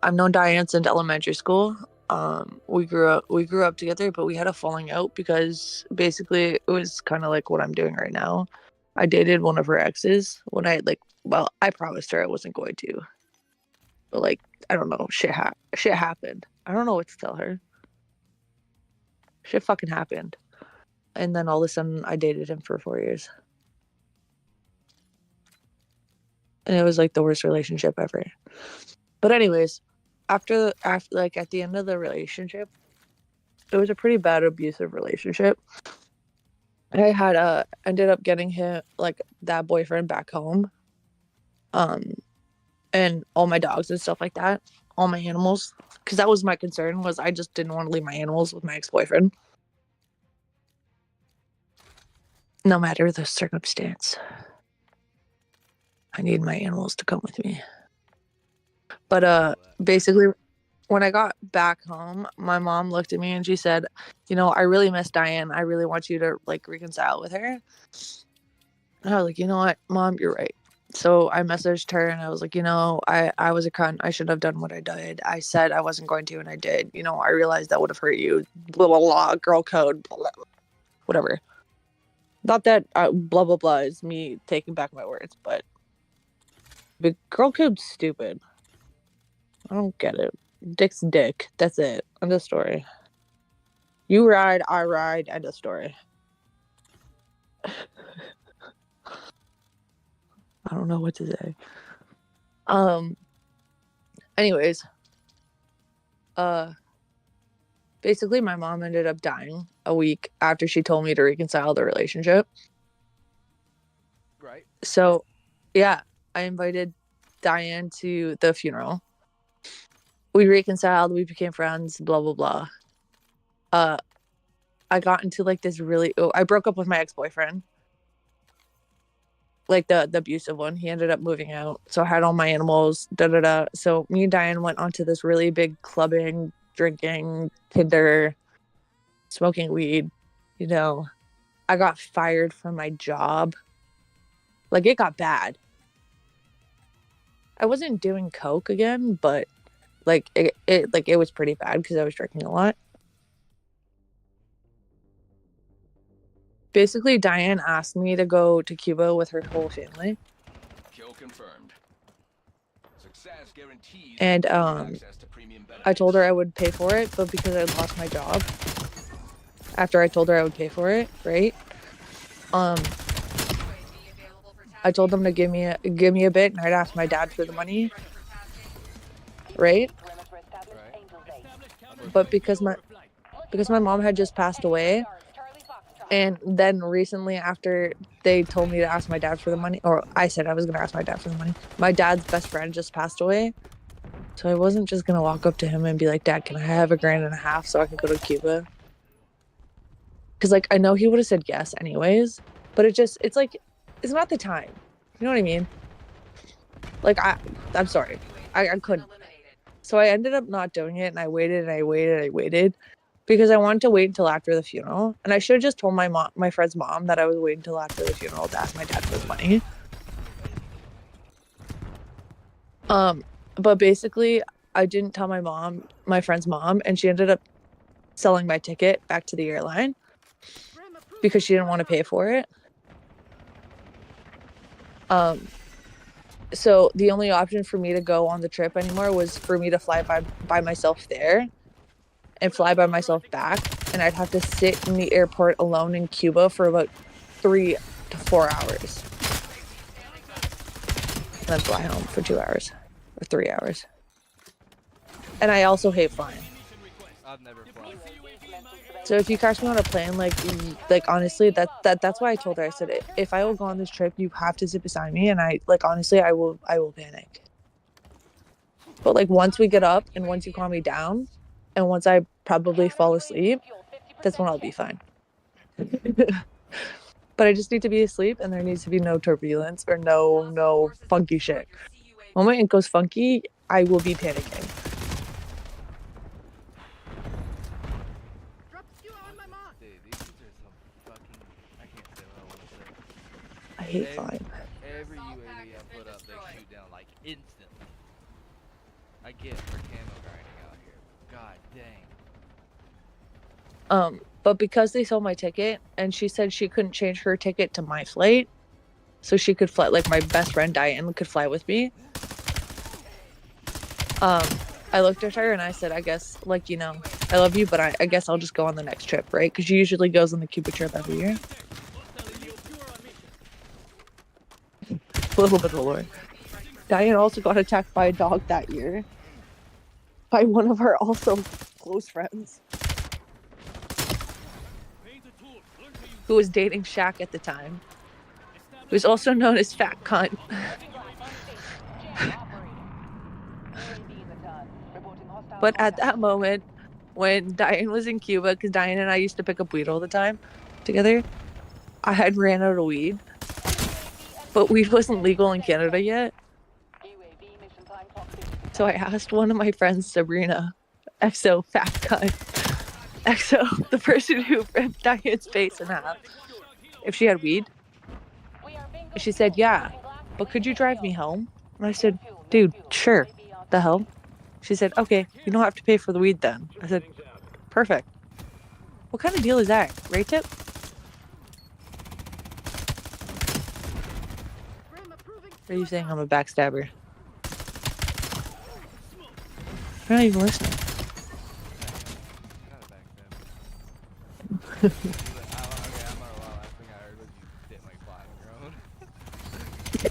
I've known Diane since elementary school. We grew up together, but we had a falling out because basically it was kind of like what I'm doing right now. I dated one of her exes when I promised her I wasn't going to, but like I don't know, shit happened. I don't know what to tell her. Shit fucking happened, and then all of a sudden I dated him for 4 years, and it was like the worst relationship ever. But anyways, after like at the end of the relationship, it was a pretty bad abusive relationship. I had ended up getting him like that boyfriend back home, um, and all my dogs and stuff like that, all my animals, because that was my concern. Was I just didn't want to leave my animals with my ex-boyfriend, no matter the circumstance. I need my animals to come with me. But basically, when I got back home, my mom looked at me and she said, "You know, I really miss Diane. I really want you to like reconcile with her." And I was like, "You know what, Mom, you're right." So I messaged her and I was like, I was a cunt. I should have done what I did. I said I wasn't going to, and I did. I realized that would have hurt you. Blah blah blah. Girl code. Blah, blah, whatever. Not that blah blah blah is me taking back my words, but girl code's stupid. I don't get it. Dick's dick. That's it. End of story. You ride, I ride. End of story. I don't know what to say. Anyways, basically my mom ended up dying a week after she told me to reconcile the relationship. Right. So, yeah, I invited Diane to the funeral. We reconciled, we became friends, blah blah blah. I got into like this I broke up with my ex-boyfriend. Like the abusive one. He ended up moving out. So I had all my animals, da da da. So me and Diane went onto this really big clubbing, drinking, Tinder, smoking weed. I got fired from my job. Like it got bad. I wasn't doing coke again, but like it was pretty bad because I was drinking a lot. basically Diane asked me to go to Cuba with her whole family. Kill confirmed. Success guarantees And access to premium I told her I benefits. would pay for it, but because I lost my job after I told her I would pay for it, right? I told them to give me a bit, and I'd ask my dad for the money, right? Right. But because my mom had just passed away, and then recently after they told me to ask my dad for the money, or I said I was gonna ask my dad for the money, my dad's best friend just passed away. So I wasn't just gonna walk up to him and be like, Dad, can I have $1.50 so I can go to Cuba? Because like I know he would have said yes anyways, but it's like it's not the time. You know what I mean? Like I'm sorry. I couldn't. So I ended up not doing it, and I waited and I waited and I waited because I wanted to wait until after the funeral. And I should have just told my friend's mom that I was waiting until after the funeral to ask my dad for the money. But basically I didn't tell my friend's mom, and she ended up selling my ticket back to the airline because she didn't want to pay for it. So the only option for me to go on the trip anymore was for me to fly by myself there and fly by myself back, and I'd have to sit in the airport alone in Cuba for about 3 to 4 hours, and then fly home for 2 hours or 3 hours. And I also hate flying. I've never flown. So if you catch me on a plane, like honestly, that's why I told her. I said, if I will go on this trip, you have to sit beside me, and I honestly, I will panic. But like once we get up and once you calm me down, and once I probably fall asleep, that's when I'll be fine. But I just need to be asleep, and there needs to be no turbulence or no funky shit. The moment it goes funky, I will be panicking. Dude, these are some fucking. I can't say what I want to say. I hate flying. Every UAV I put up, they shoot down like instantly. I get for camo grinding out here. God dang. But because they sold my ticket, and she said she couldn't change her ticket to my flight, so she could fly, like my best friend Diane could fly with me. I looked at her and I said, I guess, like, you know, I love you, but I guess I'll just go on the next trip, right? Because she usually goes on the Cuba trip every year. A little bit of lore. Diane also got attacked by a dog that year by one of her also close friends who was dating Shaq at the time, who's also known as Fat Cunt. But at that moment, when Diane was in Cuba, because Diane and I used to pick up weed all the time together, I had ran out of weed. But weed wasn't legal in Canada yet. So I asked one of my friends, Sabrina, XO Fat Cunt, XO, the person who ripped Diane's face in half, if she had weed. And she said, yeah, but could you drive me home? And I said, dude, sure. The hell? She said, okay, you don't have to pay for the weed then. I said, perfect. What kind of deal is that? Rate tip? Are you saying I'm a backstabber? You're not even listening. Kind of backstab. Okay, I'm not gonna lie. Last thing I heard was you didn't like flying, bro.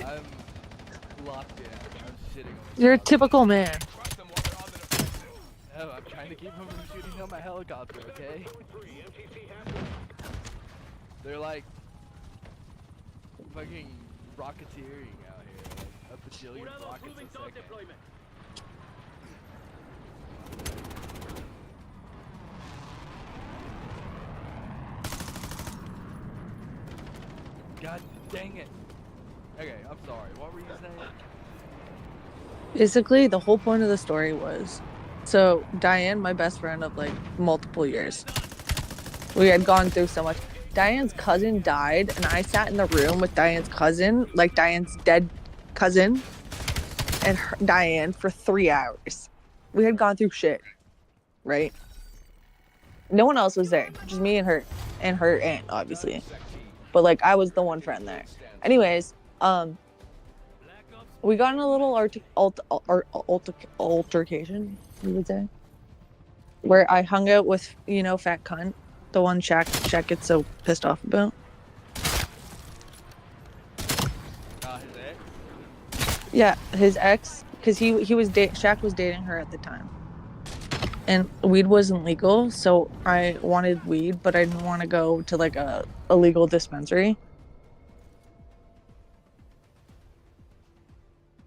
I'm locked in. I'm shitting on myself. You're a typical man. No, I'm trying to keep him from shooting on my helicopter, okay? They're like fucking rocketeering out here, like a bajillion rockets a second. God dang it. Okay, I'm sorry. What were you saying? Basically, the whole point of the story was, so Diane, my best friend of like multiple years, we had gone through so much. Diane's cousin died, and I sat in the room with Diane's cousin, like Diane's dead cousin, and Diane for 3 hours. We had gone through shit, right? No one else was there, just me and her aunt, obviously. but like I was the one friend there. Anyways, we got in a little altercation, you would say, where I hung out with, you know, fat cunt, the one Shaq gets so pissed off about. His ex? Yeah, his ex, because Shaq was dating her at the time, and weed wasn't legal, so I wanted weed, but I didn't want to go to like a illegal dispensary.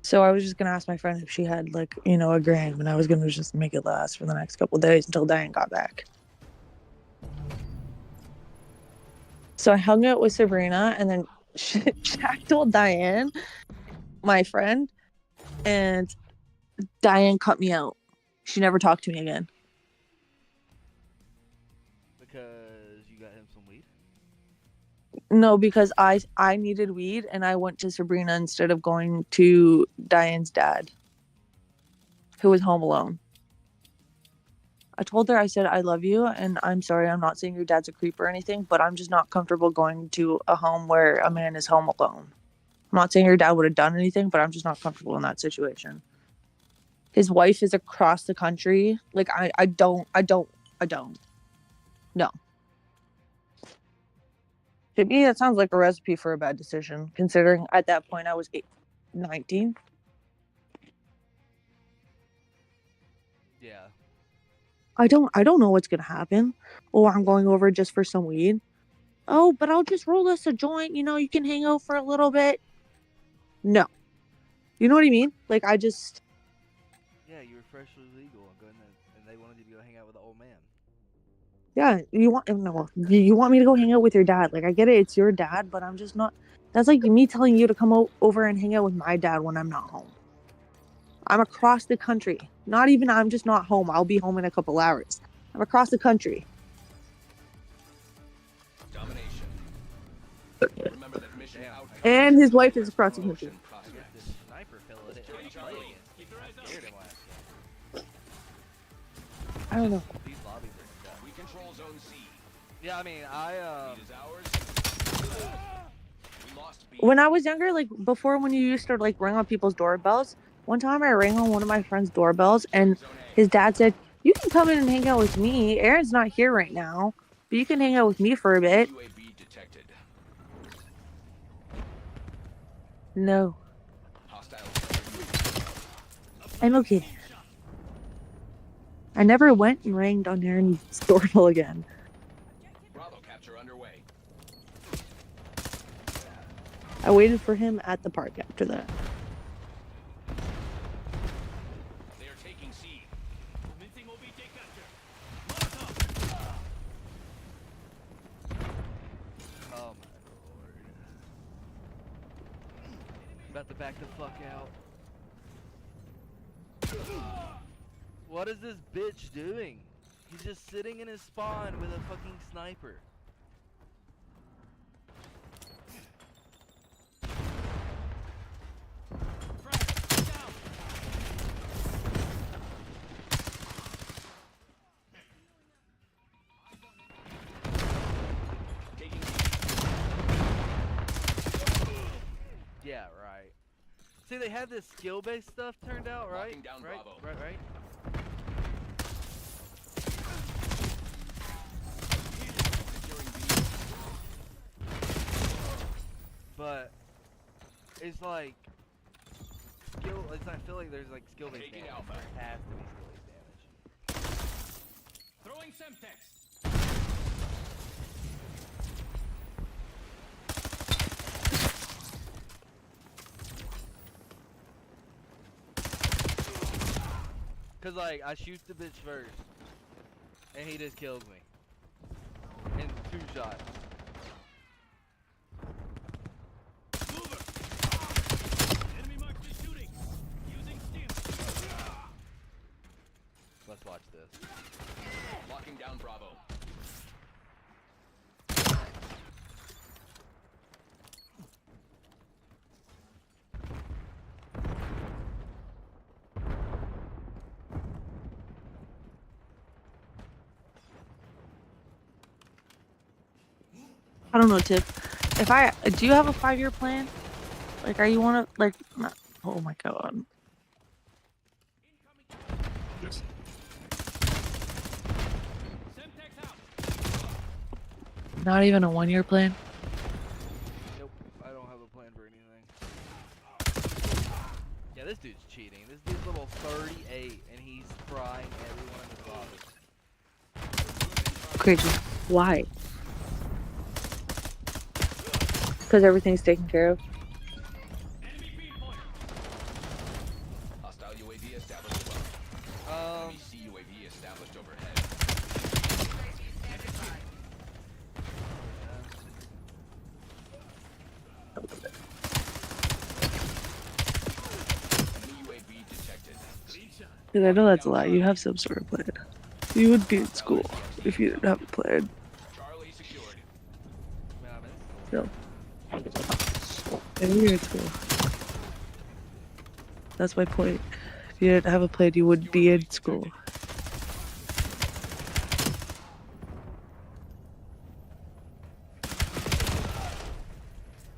So I was just gonna ask my friend if she had like, you know, a gram, and I was gonna just make it last for the next couple of days until Diane got back. So I hung out with Sabrina, and then Shaq told Diane, my friend, and Diane cut me out. She never talked to me again. Because you got him some weed? No, because I needed weed, and I went to Sabrina instead of going to Diane's dad, who was home alone. I told her, I said, I love you, and I'm sorry, I'm not saying your dad's a creep or anything, but I'm just not comfortable going to a home where a man is home alone. I'm not saying your dad would have done anything, but I'm just not comfortable in that situation. His wife is across the country. Like, I don't. No. To me, that sounds like a recipe for a bad decision, considering at that point I was 19. Yeah. I don't know what's gonna happen. Oh, I'm going over just for some weed. Oh, but I'll just roll us a joint. You know, you can hang out for a little bit. No. You know what I mean? Like, I just... Yeah, you were freshly legal and they wanted you to go hang out with the old man. Yeah, you want me to go hang out with your dad. Like, I get it, it's your dad, but I'm just not... That's like me telling you to come over and hang out with my dad when I'm not home. I'm across the country. Not even, I'm just not home. I'll be home in a couple hours. I'm across the country. Domination. Remember that mission outcome. And his wife is across the country. I guess this sniper fella didn't play against me. I scared him last game. I don't know. These lobbies are tough. We control zone C. Yeah, I mean, Lead is ours. We lost B. When I was younger, like before when you used to like ring on people's doorbells, one time I rang on one of my friend's doorbells and his dad said, you can come in and hang out with me. Aaron's not here right now, but you can hang out with me for a bit. UAV detected. No, Hostile. I'm okay. I never went and rang on Aaron's doorbell again. Bravo capture underway. I waited for him at the park after that. They are taking C. Oh my lord. I'm about to back the fuck out. What is this bitch doing? He's just sitting in his spawn with a fucking sniper. Taking Yeah, right. See, they had this skill-based stuff turned out, right? Locking down Right, Bravo. right. securing B. But it's like skill. I feel like there's like skill-based Taking damage. Alpha. There has to be skill-based damage. Throwing Semtex. Cause like I shoot the bitch first, and he just kills me in 2 shots. Enemy marked is shooting. Using steel. Let's watch this. Locking down Bravo. I don't know, Tip. if I do you have a 5-year plan? Like, are you wanna like? Not, oh my god. Not even a 1-year plan. Nope, I don't have a plan for anything. Yeah, this dude's cheating. This dude's level 38, and he's frying everyone in his body. Crazy. Why? Because everything's taken care of. Hostile UAV established above. Enemy UAV established overhead. Enemy UAV detected. Because I know that's a lie. You have some sort of plan. You would be in school if you didn't have a plan. Charlie secured. Man, I'm in. So. Maybe you're in school. That's my point. If you didn't have a plan, you wouldn't be in school.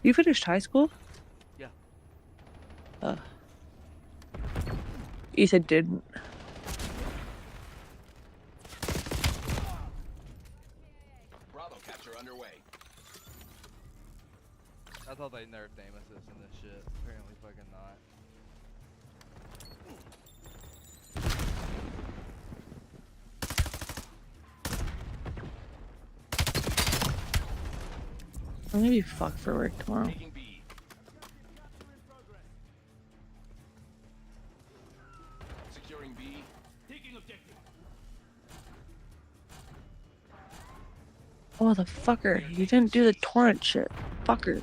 You finished high school? Yeah. You said didn't. Bravo capture underway. I thought they nerfed aim assist in this shit. Apparently fucking not. I'm gonna be fucked for work tomorrow. Taking B. Securing B. Taking objective. Oh, the fucker. You didn't do the torrent shit. Fucker.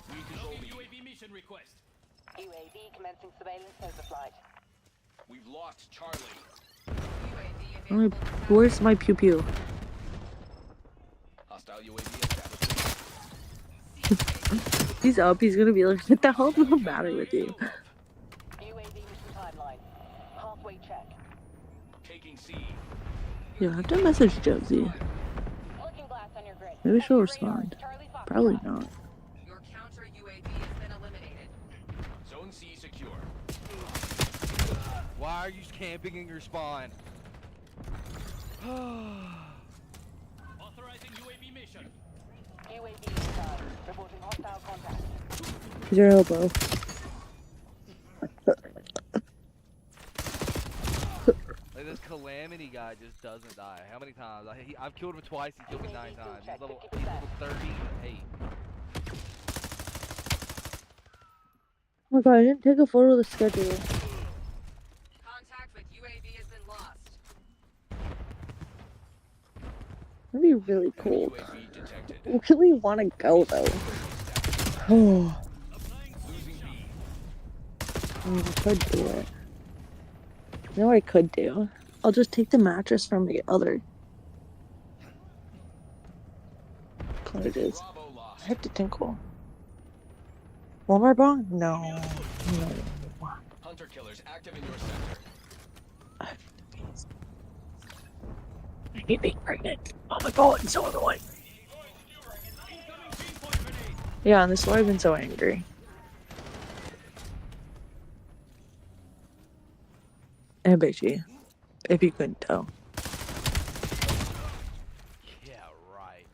We control B. UAV mission request. UAV commencing surveillance over flight. We've lost Charlie. Where's my pew pew? Hostile UAV established. He's up. He's gonna be like, what the hell does the matter with you? UAV mission timeline. Halfway check. Taking C. You have to message Josie. Looking glass on your grid. Maybe she'll Radar, respond. Charlie Fox. Probably not. Your counter UAV has been eliminated. Zone C secure. Why are you camping in your spawn? Authorizing UAV mission. UAV inside. Reporting hostile contact. He's your elbow. Like this calamity guy just doesn't die. How many times? I've killed him twice. He killed me 9 times. He's level 38. Oh my god, I didn't take a photo of the schedule. Contact with UAV has been lost. That'd be really cool. UAV detected. I really want to go though. Oh, Losing B. I mean, I could do it. You know what I could do? I'll just take the mattress from the other cottages. Bravo lost. I have to tinkle. One more bong? No. No. Hunter killers active in your sector. I hate being pregnant. Oh my god, it's so annoying. Yeah, and this is why I've been so angry. And bitchy. If you couldn't tell. Yeah, right.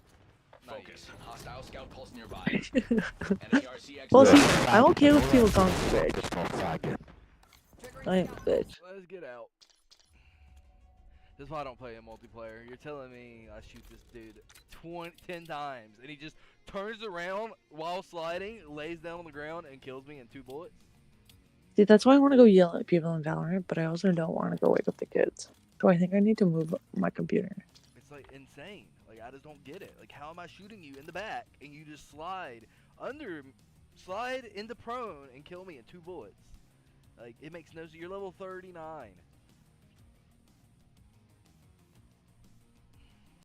Focus. Hostile scout pulse nearby. Enemy RCX. Well, see, I'm okay with people calling me bitch. I am a bitch. Let's get out. This is why I don't play in multiplayer. You're telling me I shoot this dude 10 times, and he just turns around while sliding, lays down on the ground, and kills me in 2 bullets? See, that's why I want to go yell at people in Valorant, but I also don't want to go wake up the kids. So I think I need to move my computer. It's like insane. Like I just don't get it. Like how am I shooting you in the back and you just slide into prone and kill me in 2 bullets? Like it makes no sense. You're level 39.